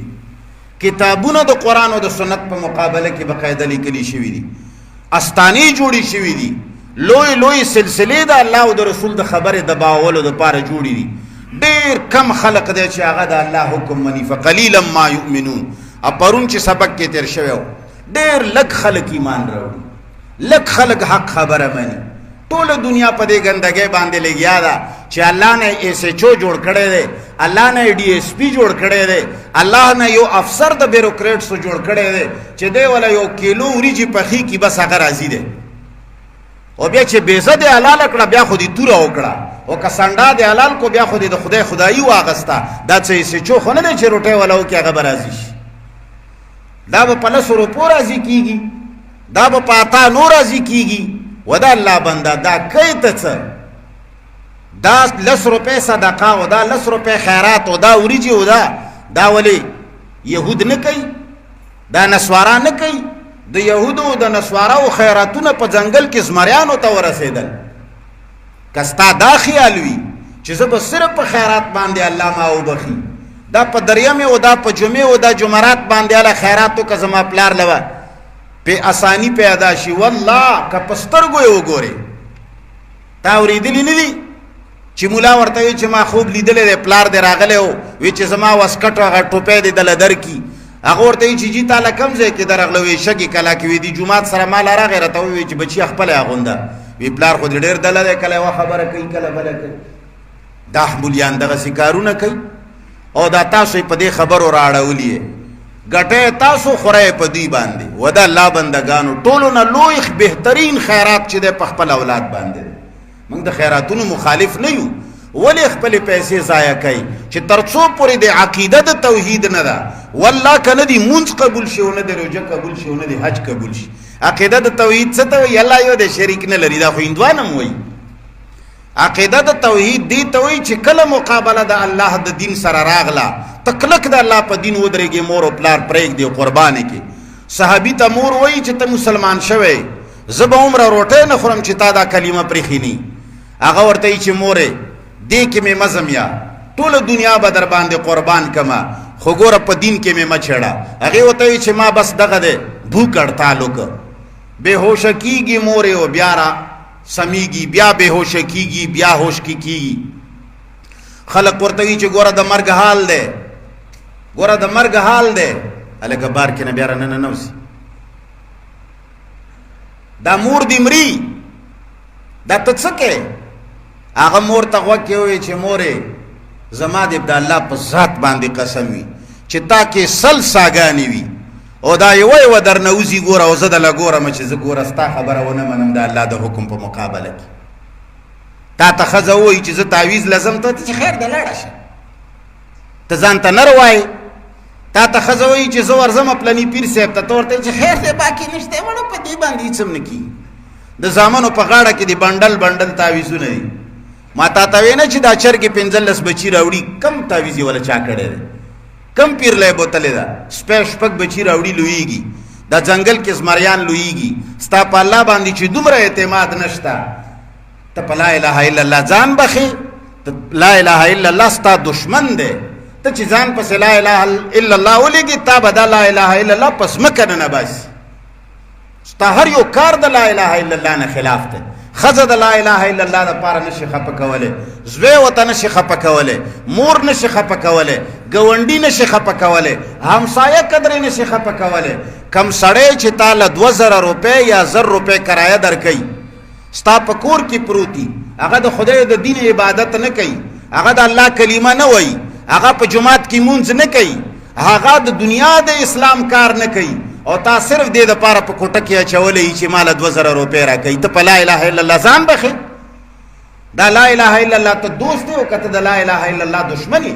کتابونه د قرآن او د سنت په مقابله کې بقاعده لیکلي شوي دي استانې جوړې شوي دي لوی لوی سلسلې د الله او د رسول د خبرې د باولو دپاره جوړې دي ډېر کم خلق دی چې هغه د الله حکم مني فقلیلا ما یؤمنون پرون چې سبق کې تیر شوی و ډېر لږ خلک ایمان راوړي لږ خلک حق خبره مني ټوله دنیا په دې ګندګۍ باندې لګیا ده چې الله نه ایس ایچ او جوړ کړی دی الله نه ډي ایس پي جوړ کړی دی الله نه یو افسر د بیروکریټسو جوړ کړی دی چې دی ولا یو کیلو وریجې پخې کي بس هغه راضي دی او بیا چې بیزه د حلال کړه بیا خو دې توره وکړه او که سنډا د حلال کو بیا خو دې د خدای خدایي واغسته دا څه ایس ایچ او خو نه دی چې روټۍ ولا وکړي هغه به راضي شي دا به په 100 روپو راضي کېږي دا به په 8 راضي کېږي ودا الله بنده دا کوي ته څه دا 10 روپے صدقه او دا 10 روپے خیرات او دا وریجی او دا ولی يهود نه کوي دا نسوارا نه کوي د يهودو او د نسوارا او خیراتونه په ځنګل کې زمریانو ته ورسېدل کستا دا خیال وي چې زه به صرف په خیرات باندې الله ما وبخي دا په دریم او دا په جمعه او دا جمعرات باندې الله خیراتو که زما پلار لوا په اسانی پیدا شي والله که پسترګو یو ګوري تا ورېدلی نه دي چې مولا ورته وي چې ما خوب لیدلې پلار دې راغلی او وی چې زما وسکټ هغه ټوپۍ دې دله درکي هغه ورته چې جی تعالی کم ځای کې درغلوي شګي کلا کې وی دي جمعات سره مال راغی راته وی چې بچي خپل اغونده وی پلار خو ډېر دله کله وا خبره کوي کله بل کوي دا حمولیان دغه سکارونه کوي او دا تاسو په دې خبرو راړولې ګټه تاسو خوره په دې باندې ودا الله بندگانو ټولو نه لوی بهترین خیرات چې د خپل اولاد باندې موږ د خیراتونو مخالف نه یو ولی خپل پیسې ضایع کوي چې ترڅو پورې د عقیده د توحید نه ده والله کنه دی مونږ قبول شي نه د روزه قبول شي نه د حج قبول شي عقیده د توحید څه ته وي الله یو د شریک نه لري دا خو هندوانم وي عقیده د توحید دی ته وي چې کله مقابله د الله د دین سره راغله تکلک د الله په دین ودرېږي مور او پلار پرېږ دی قرباني کې صحابي ته مور وایي چې ته مسلمان شوی زه به عمره روټۍ نه خورم چې تا دا کلمه پرېښیني هغه ورته وایي چې مورې دې کې مې مزم یا ټوله دنیا به در باندې قربان کما خو ګوره په دین کې مې مه چھېړه هغې ورته وایي چې ما بس دغه دی भूख हड़ताल होकर बेहोश कीगी मोरे ओ ब्यारा समीगी ब्या बेहोश कीगी ब्या होश की खलक वर्तगी च गोरा द मर्ग हाल दे अले गबार के न ब्यारा न नवसी दा मूर दिमरी दा तत्सके आगा मोर तगवा के हुए च मोरे जमा दे द अल्लाह पर ذات बांधी कसमी चिता के सल सागानी वी او دا یو و در نوزی ګوره او زه دله ګورم چې زه ګوره ستا خبره ونه منم د الله د حکم په مقابله کې تا ته ښځه ووایي چې زه تعویز لازم ته چې خیر د لاړه شه ته ځان ته نر وایې تا ته ښځه وایي چې زه ورځم پلني پیر صاحب ته ته ورته چې خیر دی باقي نشته وړه په دې باندې هېڅ هم نه کېږي د زامنو په غاړه کې د بنډل تعویزونه دي ما تا ته ویې نه چې دا چرګې 15 بچي راوړي کم تعویز یې وله چا کړی دی کم پیر لای بوتلې ده شپږ بچي راوړي لویږي دا ځنګل کې زمریان لویږي ستا په الله باندې چې دومره اعتماد نشته ته په لا اله الا الله ځان بخې لا اله الا الله ستا دشمن دی ته چې ځان پسې لا اله الا الله ولېږي تا به دا لا اله الا الله پس مکه نه باسي ستا هر یو کار د لا اله الا الله نه خلاف دی ښځه د لا اله الا الله دپاره نشي خفه کولی زوی ورته نشي خفه کولی مور نشي خفه کولی ګاونډي نشي خفه کولی همسایه قدرې نشي خفه کولی کم سړی چې تا له 2000 روپۍ یا 1000 روپۍ کرایه درکوي ستا په کور کې پروتي هغه د خدای د دین عبادت نه کوي هغه د الله کلمه نه وایي هغه په جماعت کې مونځ نه کوي هغه د دنیا د اسلام کار نه کوي او تا صرف دې د پاره په کوټه کې اچولې چې مال 2000 روپۍ راکوي ته په لا اله الا الله ځان بخې دا لا اله الا الله ته دوست دی او کته د لا اله الا الله دشمنی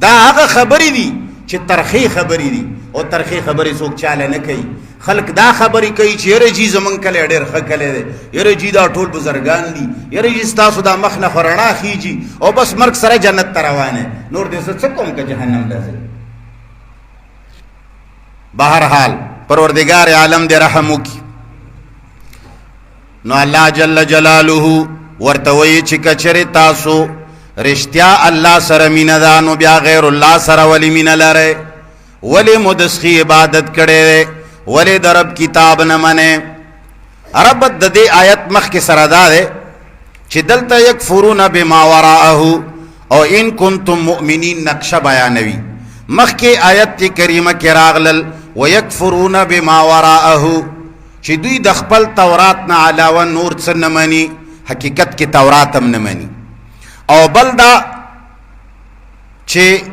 دا هغه خبرې دي چې ترخی خبرې دي او ترخی خبرې څوک چاله نه کوي خلق دا خبرې کوي چې یره جی زمون کله ډېر ښه کله دی یره جی دا ټول بزرګان دي یره جی ستاسو دا مخ نه خورنا خيږي او بس مرګ سره جنت ته روانه نور دې څه کوم که جهنم ته ځي بہرحال پروردگار عالم دے رحم کی نو اللہ جل جلالہ ورتوی چې کچری تاسو رشتیا الله سره مینا ده نو بیا غیر الله سره ولی مینا لره ولی مدسخی عبادت کړي ولی د رب کتاب نه منه رب د دې آیت مخ کې سره ده چې دلته یکفرون بما وراءه او ان کنتم مؤمنین نقش بیانوي مخ کې آیت کریمه کې راغلل ويكفرون بما وراءه چې دوی د خپل تورات نه علاوه نور څه نه مني حقیقت کې تورات هم نه مني او بل دا چې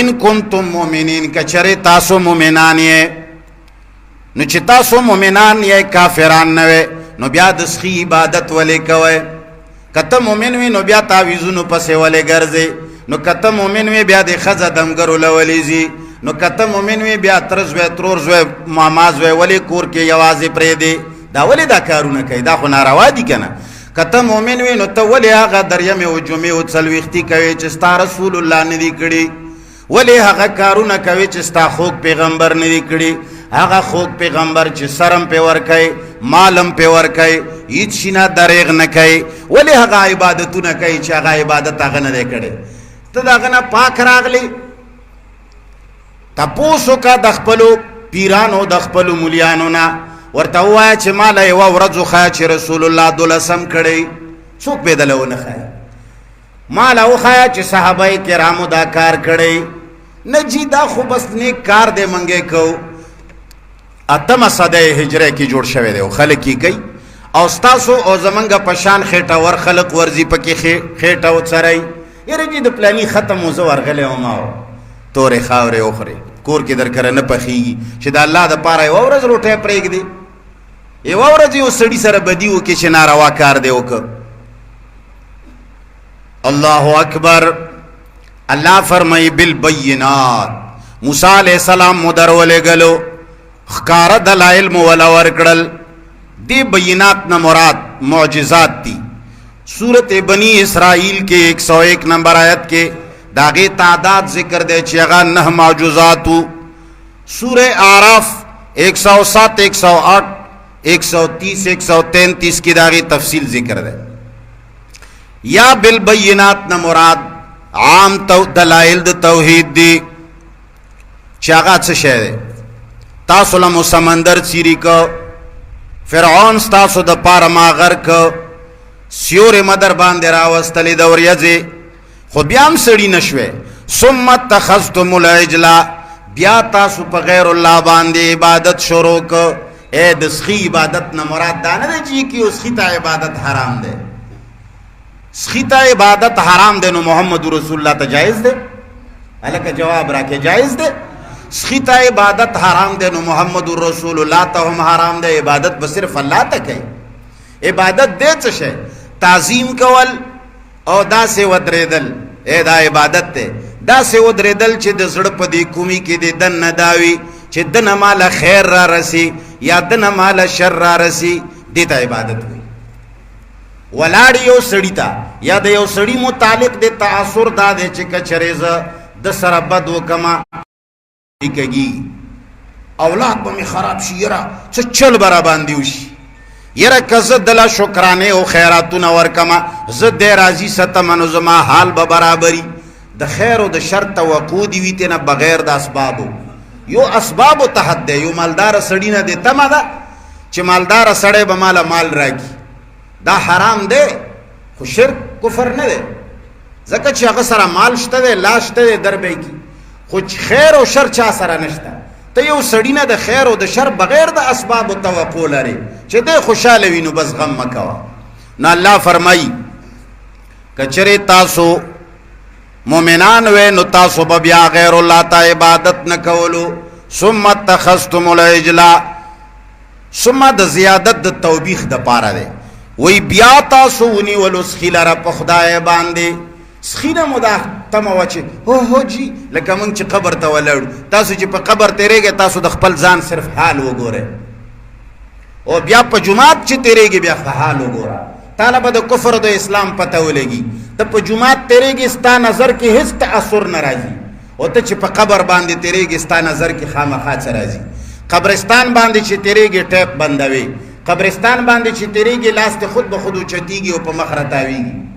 ان کنتم مؤمنین کچره تاسو مؤمنان یې نو چې تاسو مؤمنان یې کافران نه وي نو بیا د سخی عبادت ولې کوئ کته مؤمن وي نو بیا تعویذونو پسې ولې ګرځئ نو کته مؤمن وي بیا د ښځه دمګرو لولې ځي نو کته مومن وی بیا ترز وی ترور زوی ماماز وی ولی کور کې یوازې پرې دی دا ولی دا کارونه کوي دا خو ناروا دي کنه کته مومن وی نو ته ولی هغه دریم او جمعې او څلوېښتي کوي چې ستا رسول الله نه دی کړي ولی هغه کارونه کوي چې ستا خوږ پیغمبر نه دی کړي هغه خوږ پیغمبر چې سرم په ور کوي مالم په ور کوي هیڅ شي نه دریغ نه کوي ولی هغه عبادتونه کوي چې هغه عبادت هغه نه دی کړي ته دا هغه نه پاک راغلی تپوسو کا د خپلو پیرانو د خپلو مولیانو نه ورته ووایه چې ماله یوه ورځ وښایه چې رسول الله 12 کړی څوک به دله ونه ښایه ماله وښایه چې صحابه کرامو دا کار کړی نه جی دا خو بس نیک کار دی منګې کو اتمه صدی هجره کې جوړ شوی دی او خلک یې کوي او ستاسو او زمونږ په شان خېټه ور خلق ورځي پکې خېټه وڅرئ یاره جی د پلاني ختم و زه ورغلی وما تورې خاورې وخورې کور کې در کره نه پخېږي چې د الله دپاره یوه ورځ روټۍ پرېږدې یوه ورځ یو سړي سره بدي وکړي چې ناروا کار دی وکړه الله اکبر الله فرمایي بالبینات موسی علیہ السلام مو در ولېږلو ښکاره دلایل مو وله ورکړل دی بینات نہ مراد معجزات دی سورت بنی اسرائیل کے 101 نمبر آیت کے داغی تعداد ذکر دے چیغا 9 معجزاتو سورہ آراف 107 108 130 133 کی داغی تفصیل ذکر دے یا بالبینات نہ مراد عام دلائل د توحید دی چیغا چه شے دے تاسو لمو سمندر سیری کو فرعون ستاسو د پاره ما غرق سیور مدر باندې راوستلی د وریځې خو بیا هم سړي نشوې ثم اتخذتم العجل بیا تاسو په غیر الله باندې عبادت شروع ک اے د سخی عبادت نه مراد دا نه دی چې اوس سخی ته عبادت حرام دی سخی ته عبادت حرام دی نو محمد رسول الله ته جایز دی الکه جواب راکې جایز دی سخی ته عبادت حرام دی نو محمد رسول الله ته هم حرام دی عبادت به صرف الله ته کوي عبادت دې څه شي تعظیم کول او داسې ودرېدل اے دا عبادت دی داسې ودرېدل چې د زړه په دې کومي کې د دن نه داوي چې دنه مال خیر را رسی یا دنه مال شر را رسی دې ته عبادت وي ولاړ یو سړی ته یا د یو سړی متعلق د تاثر دا دی چې کچرې زه د سره بد وکما کېږي اولاد به مې خراب شي یاره څه چل به را باندې وشي یاره که زه دله شکرانې او خیراتونه ورکمه زه دی راضي ستمه نو زما حال به برابري د خیر او د شر توقع دي وي تېنه بغیر د اسبابو یو اسبابو تحت دی یو مالداره سړي نه دی تمه ده چې مالداره سړی به ماله مال راکړي دا حرام دی خو شرک کفر نه دی ځکه چې هغه سره مال شته دی لا شته دی در به کي خو خیر او شر چا سره نشته ته یو سړی نه د خیر او د شر بغیر د اسباب توقع لري چې دی خوشاله وي نو بس غم مه کوه نو الله فرمایي که چرې تاسو مؤمنان وې نو تاسو به بیا غیر الله ته عبادت نه کولو ثم اتخذتم العجل ثم د زیادت د توبیخ د پاره دی وی بیا تاسو ونیولو سخي لره په خدای باندې سخینه مو دا تمه وه چې هو جی لکه موږ چې قبر ته ولاړو تاسو چې په قبر تېرېږئ تاسو د خپل ځان صرف حال وګورئ او بیا په جومات چې تېرېږي بیا حال وګوره تاله به د کفر او د اسلام پته ولګي ته په جومات تېرېږي ستا نظر کې هېڅ تاثر نه راځي او ته چې په قبر باندې تېرېږي ستا نظر کې خامخا څه راځي قبرستان باندې چې تېرېږي ټیپ بندوي قبرستان باندې چې تېرېږي لاس ته خود به خود اوچتېږي او په مخ راتاوېږي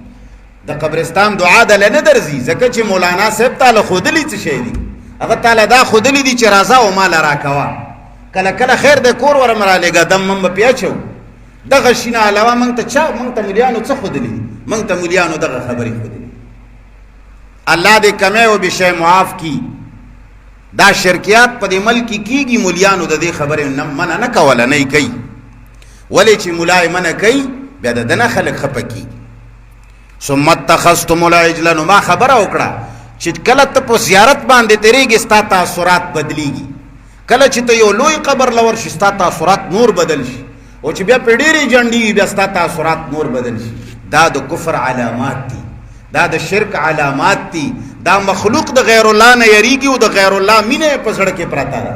د قبرستان دعا دله نه درځي ځکه چې مولانا صاحب تعالی ښودلي څه شی دي هغه تعالی دا ښودلي دي چې راځه او ماله راکوه کله کله خیر د کور ورم رالېږه دم من به پې اچو دغه شي نه علاوه موږ ته چا موږ ته ملیانو څه ښودلي دي موږ ته ملیانو دغه خبرې ښودلي الله دې کمی او بشی معاف کی دا شرکیات په دې ملک کې کېږي ملیانو د دې خبرې منع نه کوله نه یې کوي ولې چې ملا یې منع کوي بیا د ده نه خلک خفه کېږي ثم اتخذتم العجل نو ما خبره وکړه چې کله ته په زیارت باندې تېرېږې ستا تاثرات بدلیږي کله چې ته یو لوی قبر لور شي ستا تاثرات نور بدل شي او چې بیا په ډېرې جنډې وي بیا ستا تاثرات نور بدل شي دا د کفر علامات دي دا د شرک علامات دي دا مخلوق د غیر الله نه یریږي او د غیر الله مینه په زړه کې پرته ده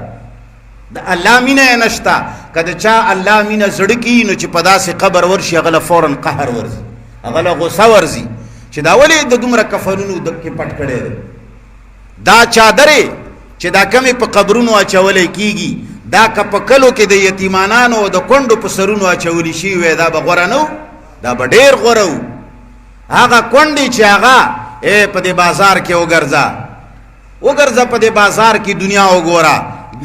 د الله مینه یې نشته که د چا الله مینه زړه کې نو چې په داسې قبر ورشي هغه له فوراً قهر ورځي هغه له غصه ورځي چې دا ولې د دومره کفنونو دکې پټ کړی دی دا چادرې چې دا کمې په قبرونو اچولی کېږي دا که په کلو کې د یتیمانانو او د کونډو په سرونو اچولی شوي وی دا به غوره نه دا به ډېر غوره و هغه کونډې چې هغه په دې بازار کې وګرځه په دې بازار کې دنیا وګوره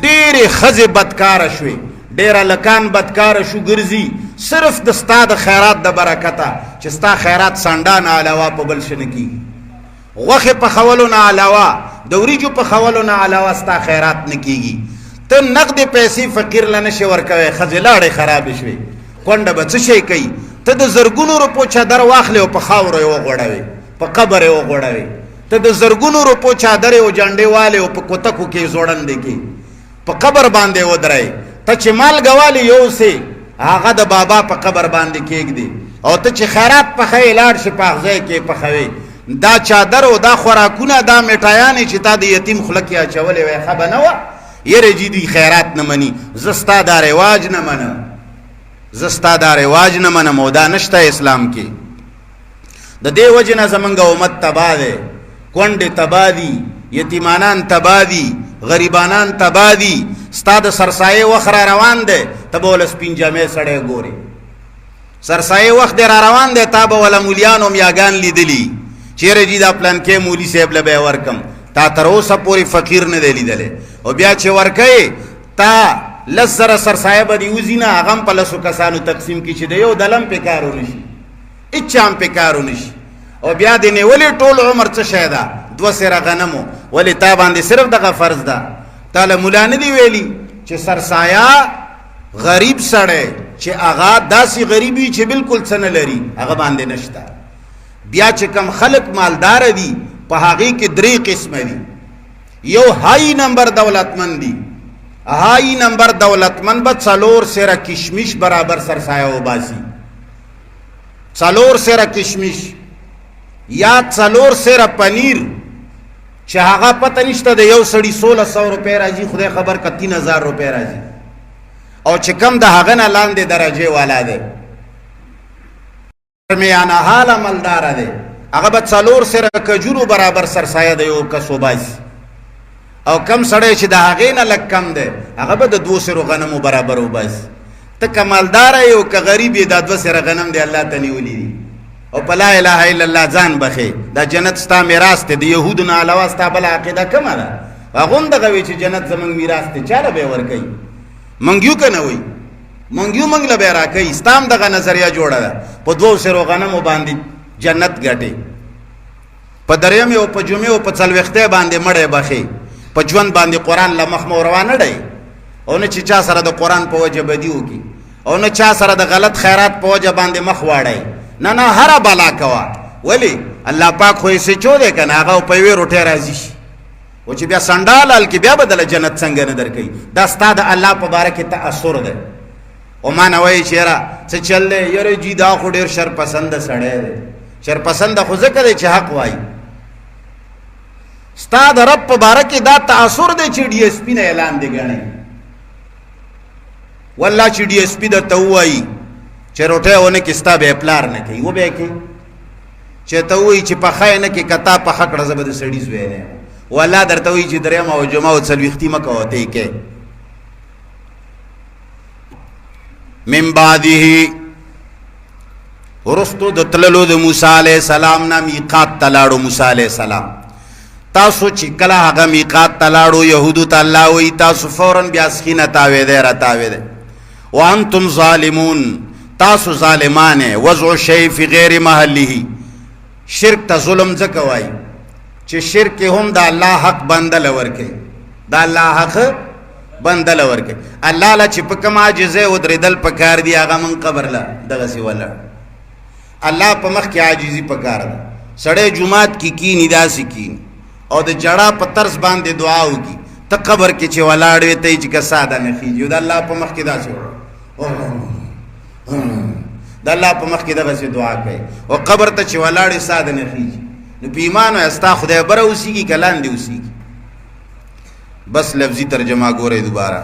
ډېرې ښځې بدکاره شوې ډېر هلکان بدکاره شو ګرځي صرف د ستا د خیرات د برکته چې ستا خیرات سنډا نه علاوه په بل څه نه کېږي غوښې پخولو نه علاوه د وریجو په خولو نه علاوه ستا خیرات نه کیږي. ته نقد پیسې فقیر له نشي ورکوي، ښځې لاړې خرابې شوې، کونډه به څه شی کوي؟ ته د زرګونو روپو چادر واخلې او په خاورو یې وغوړوې، په قبر یې وغوړوې. ته د زرګونو روپو چادر او جنډې والې او په کوتکو کې زوړندې کې په قبر باندې ودرې. ته چې مالګه والې یوسې هغه د بابا په قبر باندې کېږدې، او ته چې خیرات پخوې لاړ شي په هغه ځای کې پخوې. دا چادر او دا خوراکونه دا میټایانې چې تا د یتیم خوله کې اچولې وای ښه به نه وه؟ یره جي دوی خیرات نه مني. زه ستا دا رواج نه منم، زه ستا دا رواج نه منم، او دا نشته اسلام کې. د دې وجې نه زمونږ امت تباه دی، کونډې تباه دي، یتیمانان تباه دي، غریبانان تباه دي. ستا د سرسایې وخت را روان دی، ته به وله سپین جامې سړی ګورې. سرسایې وخت دی را روان دی، تا به وله مولیان او میاګان لیدلي، چیرې جي دا پلانکې مولي صاحب له به یې ورکم. تا تر اوسه پورې فقیر نه دی لیدلی. او بیا چې ورکوې تا 10,000 سرسایه به دې وځي نه، هغه هم په 10 کسانو تقسیم کړي چې د یو دلم پې کار ونه شي، هېچا هم پې کار ونه شي. او بیا دې نیولې ټول عمر څه شی ده؟ 2 سېره غنمو. ولې تا باندې صرف دغه فرض ده؟ تا له ملا نه دی ویلي چې سرسایه غریب سړی چې هغه داسې غریب وي چې بالکل څه نه لري، هغه باندې نشته. بیا چې کم خلق مالدار دي په هغې کې 3 قسمه دي. یو هائی نمبر دولتمند دي، هائی نمبر دولتمند به 4 سېره کشمش برابر سرسایه وباسي. 4 سېره کشمش یا 4 سېره پنیر چې هغه پته نشته د یو سړي 1600 روپۍ راځي، خدای خبر که 3000 روپۍ راځي. او چې کم د هغه نه لاندې درجې والا دی، درمیانه حاله مالداره دی، هغه به 4 سېره کجورو برابر سرسایه د یو کس وباسي. او کم سړی چې د هغې نه لږ کم دی، هغه به د 2 سېرو غنمو برابر وباسي. ته که مالداره یې او که غریب یې، دا 2 سېره غنم دی الله ته نیولي دي. او په لا اله الا الله ځان بخې. دا جنت ستا میراث دی، د یهودو نه علاوه ستا بله عقیده کومه ده؟ هغه هم دغه وایي چې جنت زموږ میراث دی. چا له به یې ورکوي؟ منګیو که نه وایي؟ منګیو موږ له به یې راکوي. ستا هم دغه نظریه جوړه ده، په 2 سېرو غنمو باندې جنت ګټې، په درېیمې او په جمعې او په 40 باندې مړی بخې، په ژوند باندې قرآن له مخ مو روانه دی. او نه چې چا سره د قرآن په وجه بدي وکړي، او نه چا سره د غلط خیرات په وجه باندې مخ واړی. نه نه، هره بلا کوه. ولې؟ الله پاک خو یې سچو دی که نه، هغه په یوې روټۍ راضي شي. او چې بیا سنډال حال کې بیا به دله جنت څنګه نه درکوي؟ دا ستا د الله په باره کې تأثر دی. او ما نه وایي چې یاره څه چل دی؟ یاره جي دا خو ډېر شرپسنده سړی دی. شرپسنده خو ځکه دی چې حق وایي. ستا د رب په باره کې دا تأثر دی چې ډي ایس پي نه اعلان دی ګڼئ. والله چې ډي ایس پي درته ووایي چې روټۍ ونه کې ستا به یې پلار نه کوي، و به یې کوي. چې ته ووایي چې پخه یې نه کې که تا پخه کړه زه به د سړي زوی نه یم. والله درته وایي چې 3 او جمعه او 40 مه کوه، ته یې کوې. من بعده وروستو د تللو د موسی علیه السلام نه میقات ته لاړو. موسی علیه السلام تاسو چې کله هغه میقات ته لاړو، یهودو ته الله وایي تاسو فوراً بیا سخینه تاوېدی را تاوېدی. وانتم ظالمون، تاسو ظالمانه. وضع شی فی غیر محله، شرک ته ظلم ځکه وایي چې شرک هم د الله حق بنده له ورکوي، د الله حق بنده له ورکوي. الله له چې په کوم عاجزۍ ودرېدل پکار دي، هغه من قبر له دغسې ولاړ. الله په مخ کې عاجزي پکار ده. سړی جومات کې کیني داسې کیني او د جړه په طرز باندې دعا وکړي. ته قبر کې چې ولاړ وې ته یې چې که ساده نه خیږي، د الله په مخ کې داسې د الله په مخ کې دغسې دعا کوي. او قبر ته چې ولاړې ساده نه خیږي، نو په ایمان وایه ستا خدای بره اوسېږي که لاندې اوسېږي. بس لفظي ترجمه ګورئ دوباره.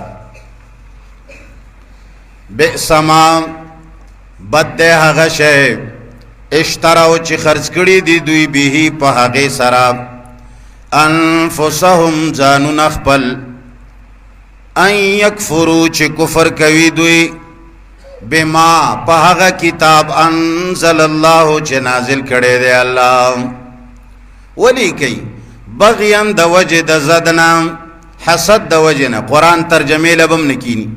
بئس ما، بد دی هغه شی، اشتراو چې خرڅ کړي دي دوی به په هغې سره، انفسهم ځانونه خپل، ان یکفرو چې کفر کوي دوی، بما په هغه کتاب انزل الله چې نازل کړی دی الله. ولی کوي؟ بغیم د وجه د زدنا، حسد د وجه نه. قرآن ترجمې لبم نکینی،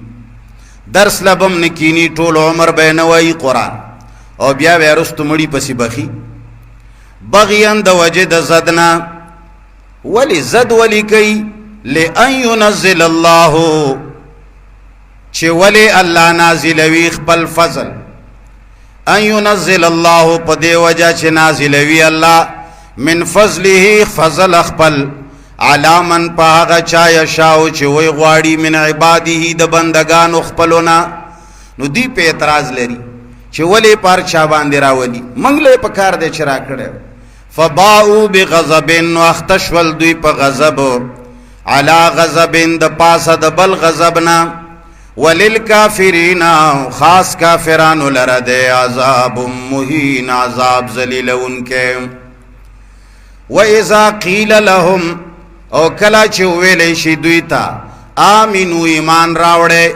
درس لبم نکینی، ټول عمر به نه وایي قرآن، او بیا بیا رستو مړي پسې بخي. بغیم د وجه د زدنا، ولی زد ولی کئی لئن ينزل اللہ چه ولی اللہ نازلوی خپل فضل ان ينزل اللہ پا دے وجہ چه نازلوی اللہ من فضله فضل اخپل علا من پا آغا چا یشاو چه وی غواړي من عباده د بندگان اخپلونا نو دی پہ اعتراض لري چه ولی پار چا باندې راولی منگ لے پکار دے چرا کڑے فباؤ بغضبن و اختشول دوی پا غضب علا غضبن د پاسا د بل غضبنا وللکافرین خاص کافرانو لرد عذاب مہین عذاب ذلیل ان کے وَإِذَا قِيلَ لَهُمْ او کلا چه ویلی شی دوی تا آمینو ایمان راوڑے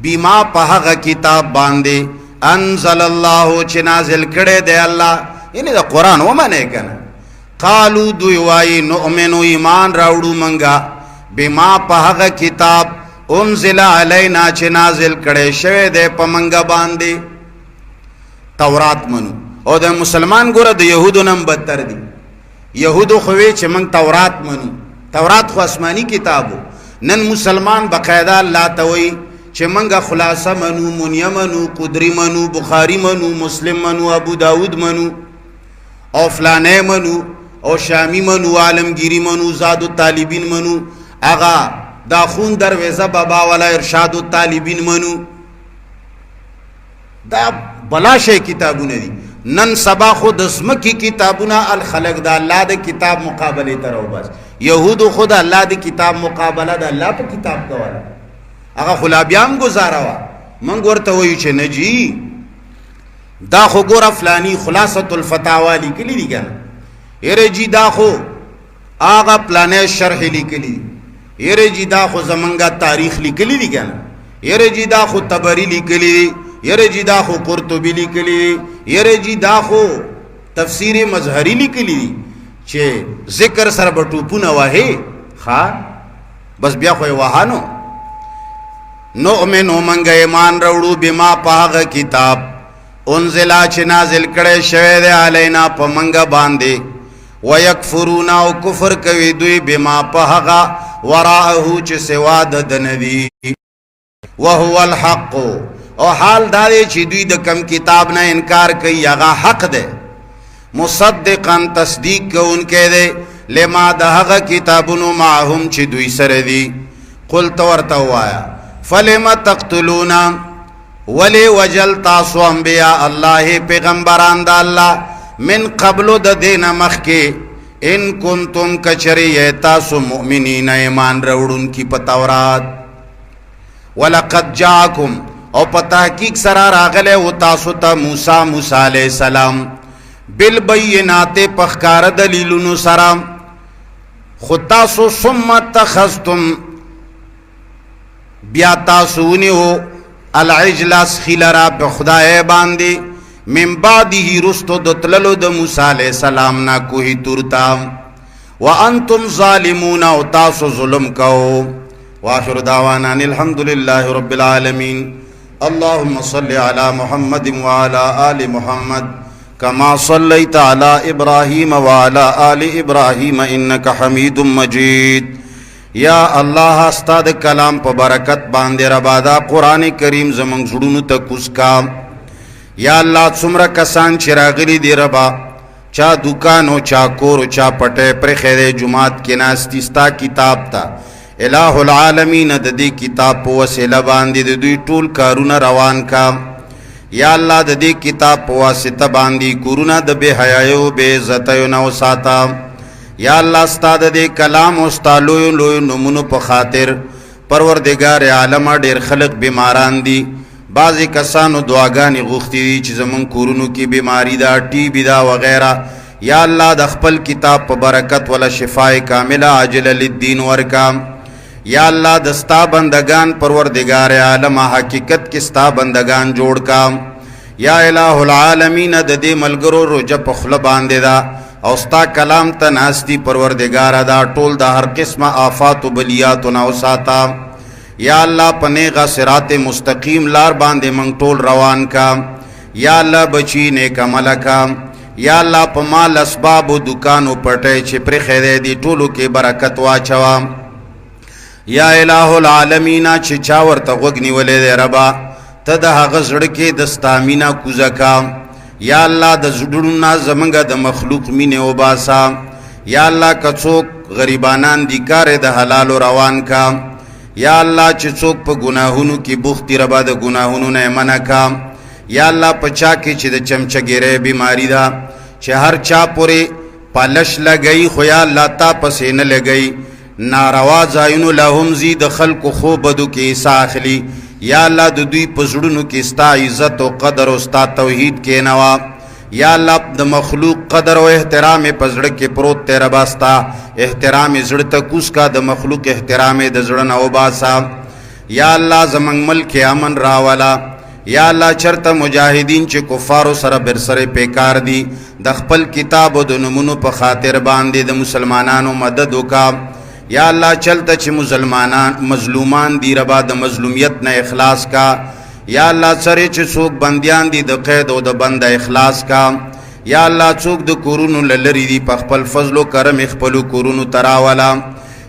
بیما پہغا کتاب باندے انزل اللہ چه نازل کڑے دے اللہ یعنی دا قرآن ومانے کنا قالو دوی وائی نؤمنو ایمان راوڑو منگا بیما پہغا کتاب انزل علینا چه نازل کڑے شوے دے پا منگا باندے تورات منو او دا مسلمان گورا دا یہودو نم بدتر دی یہودو خوی چه منگ تورات منو تورات خو اسمانی کتابو نن مسلمان بقیدہ اللہ توئی چه منگا خلاصہ منو منیہ منو قدری منو بخاری منو مسلم منو ابو داود منو او فلانے منو او شامی منو عالمگیری منو زاد الطالبین منو اغا دا خون درویزہ بابا والا ارشاد الطالبین منو دا بلاشے کتابو ندی نن سبا خود اسمکی کتابونا الخلق دا اللہ دا کتاب مقابلے ترہو بس یہودو خود اللہ دی کتاب مقابلہ دا اللہ پا کتاب کوالا اگا خلابیام گزارا وا من گورتا ویو چه نجی دا خو گورا فلانی خلاصت الفتاوالی کلی دی گنا ایرے جی دا خو آغا پلانے شرح لی کلی ایرے جی دا خو زمنگا تاریخ لی کلی دی گنا ایرے جی دا خو تبری لی کلی دی ایرے جی دا خو قرطبی لی کلی دی ایرے جی دا خو تفسیر مظہری لی کلی دی چه ذکر سر بٹوپو نواہے خواہ بس بیا خوی وحانو نؤمنو منگا ایمان روڑو بما پاغ کتاب انزلا چه نازل کڑے شوید علینا پا منگا باندے ویکفرونا و کفر کوي دوی بما پاغا وراءہو چه سواد دندی وهو الحق او حال دارے چه دوی دا کم کتاب نا انکار کئی اغا حق دے مصدقا تصدیق کو ان کے دے لما دہغا کتابنو معهم چی دوی سردی قل تورتو آیا فلما تقتلونا ولی وجل تاسو انبیاء اللہ پیغمبران دا اللہ من قبل دا دین مخی ان کنتم کچری تاسو مؤمنین ایمان روڑن کی پتورات ولقد جاکم او پتحقیق سرار آگلے و تاسو تا موسیٰ علیہ السلام بالبینات پخکار دلیلونو سرام خود تاسو سمت تخستم بیا تاسونی ہو العجلس خیلرا پہ خدای باندی من بعدی رستو دتللو دا موسیٰ علیہ السلام نا کوہی تورتا وانتم ظالمون او تاسو ظلم کہو وآخر دعوانا الحمدللہ رب العالمین اللہم صلی علی محمد وعلی آل محمد كما صليت على إبراهيم وعلى آل إبراهيم إنك حميد مجيد یا اللہ استاد کلام پا برکت باندے ربادا قرآن کریم زمان زڑونو تا کسکا یا اللہ سمرا کسان چراغلی دی ربا چا دکانو چا کورو چا پٹے پر خیر جماعت کے ناستی ستا کتاب تا الہ العالمین دا دی کتاب پا وسیلہ باندے دی دوی ٹول کارونا روان کا یا اللہ دا دی کتاب پا واسطہ باندی کورونا دا بے حیائیو بے عزتیو نو ساتا یا اللہ استاد دے کلام استالوی لوی نمونو پا خاطر پروردگار عالم دیر خلق بیماران دی بعضی کسانو دعاگانی غختی دی چیز من کورونو کی بیماری دا ٹی بی دا وغیرہ یا اللہ دا خپل کتاب پا برکت والا شفاء کاملہ عاجل للدین ورکام یا اللہ دستا بندگان پروردگار عالم حقیقت کستا بندگان جوڑ کام یا الہ العالمین دا دے ملگرو رجا پخل باندے دا اوستا کلام تا ناستی پروردگار دا ٹول دا ہر قسم آفات و بلیات و نوساتا یا اللہ پنیغا صراط مستقیم لار باندے منگ ٹول روان کا یا اللہ بچی نیک عمل کا یا الله په مال اسباب او دکانو پټه چې پر خیره دی ټولو کې برکت واچوا یا الہ العالمین چې چا ورته غوږ نیولې دی ربا ته د هغه زړه کې د ستامینا کوزکا یا الله د زړونو زمنګ د مخلوق مینه او باسا یا الله کڅوک غریبانان دی کار د حلال روان کا یا الله چې څوک په ګناهونو کې بوختي ربا د ګناهونو نه منع کا یا الله پچا کې چې د چمچګيره بیماری دا چې هر چا پورې پالش لګئی خو یا الله تا پسې نه لګئی ناروا ځایونو لهم زید خلق خو بدو کې ساخلی یا الله د دوی پزړونو کې ستا عزت او قدر او ستا توحید کې نوا یا الله د مخلوق قدر او احترام پزړه کې پروت تیر باستا احترام زړه ته کوس کا د مخلوق احترام د زړه نه وباسا یا الله زمنګ ملک امن راولا یا الله چرته مجاهدین چې کفارو سره برسره پیکار دي د خپل کتاب او د نمونو په خاطر باندې د مسلمانانو مدد وکا یا الله چلته چې مسلمانان مظلومان دی ربا د مظلومیت نه اخلاص کا یا الله سره چې څوک بندیان دي د قید او د بند اخلاص کا یا الله څوک د کورونو لری دي په خپل فضل او کرم خپل کورونو تراولا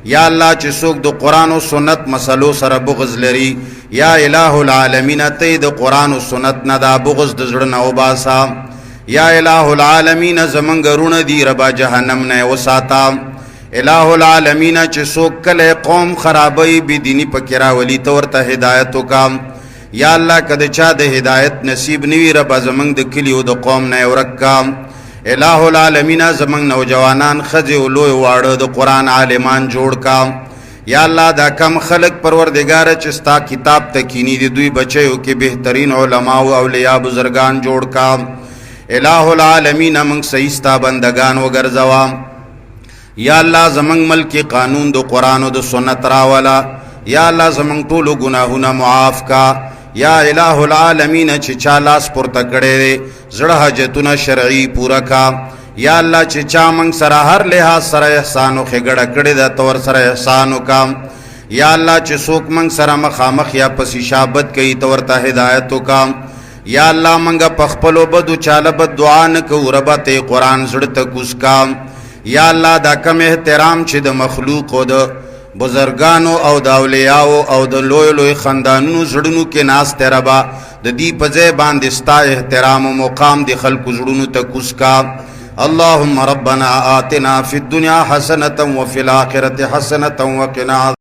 یا الله چې څوک د قران او سنت مسلو سره بغض لري یا الہ العالمین ته د قران او سنت نه دا بغض د زړه نه وباسا یا الہ العالمین زمنګرونه دی ربا جهنم نه وساتا الہ العالمین چې څوک کله قوم خرابای بی دینی پکرا ولی تور ته هدایت وکام یا الله کده چا د هدایت نصیب نیوی رب زمنګ د کلیو د قوم نه ورکام الہ العالمین زمنګ نوجوانان خځه او لوی واړه د قران عالمان جوړ کا یا الله دا کم خلق پروردگار چې ستا کتاب ته کینی دی دوی بچیو کې بهترین علما او اولیاء بزرگان جوړ کا الہ العالمین من سیستا بندگان وګرځوا یا الله زمنګ ملک قانون د قران او د سنت راولا یا الله زمنګ ټول گناهونه معاف کا یا الہ العالمین چې چا لاس پورته کړي زړه حاجتونه شرعي پورا کا یا الله چې چا موږ سره هر لحاظ سره احسان او خګړه کړي دا تور سره احسان وکام یا الله چې څوک موږ سره مخامخ یا پس شابت کوي تور ته هدایت وکام یا الله موږ په خپل بدو چاله بد دعا نه کو ربته قران زړه ته کوس کام یا الله دا کم احترام چې د مخلوق او د بزرگانو او د اولیاء او د لوی لوی خاندانونو زړونو کې ناس تربا د دې په ځای باندې ستا احترام او مقام د خلکو زړونو ته کوس کا اللهم ربنا آتنا فی الدنیا حسنة وفي الآخرة حسنة وقنا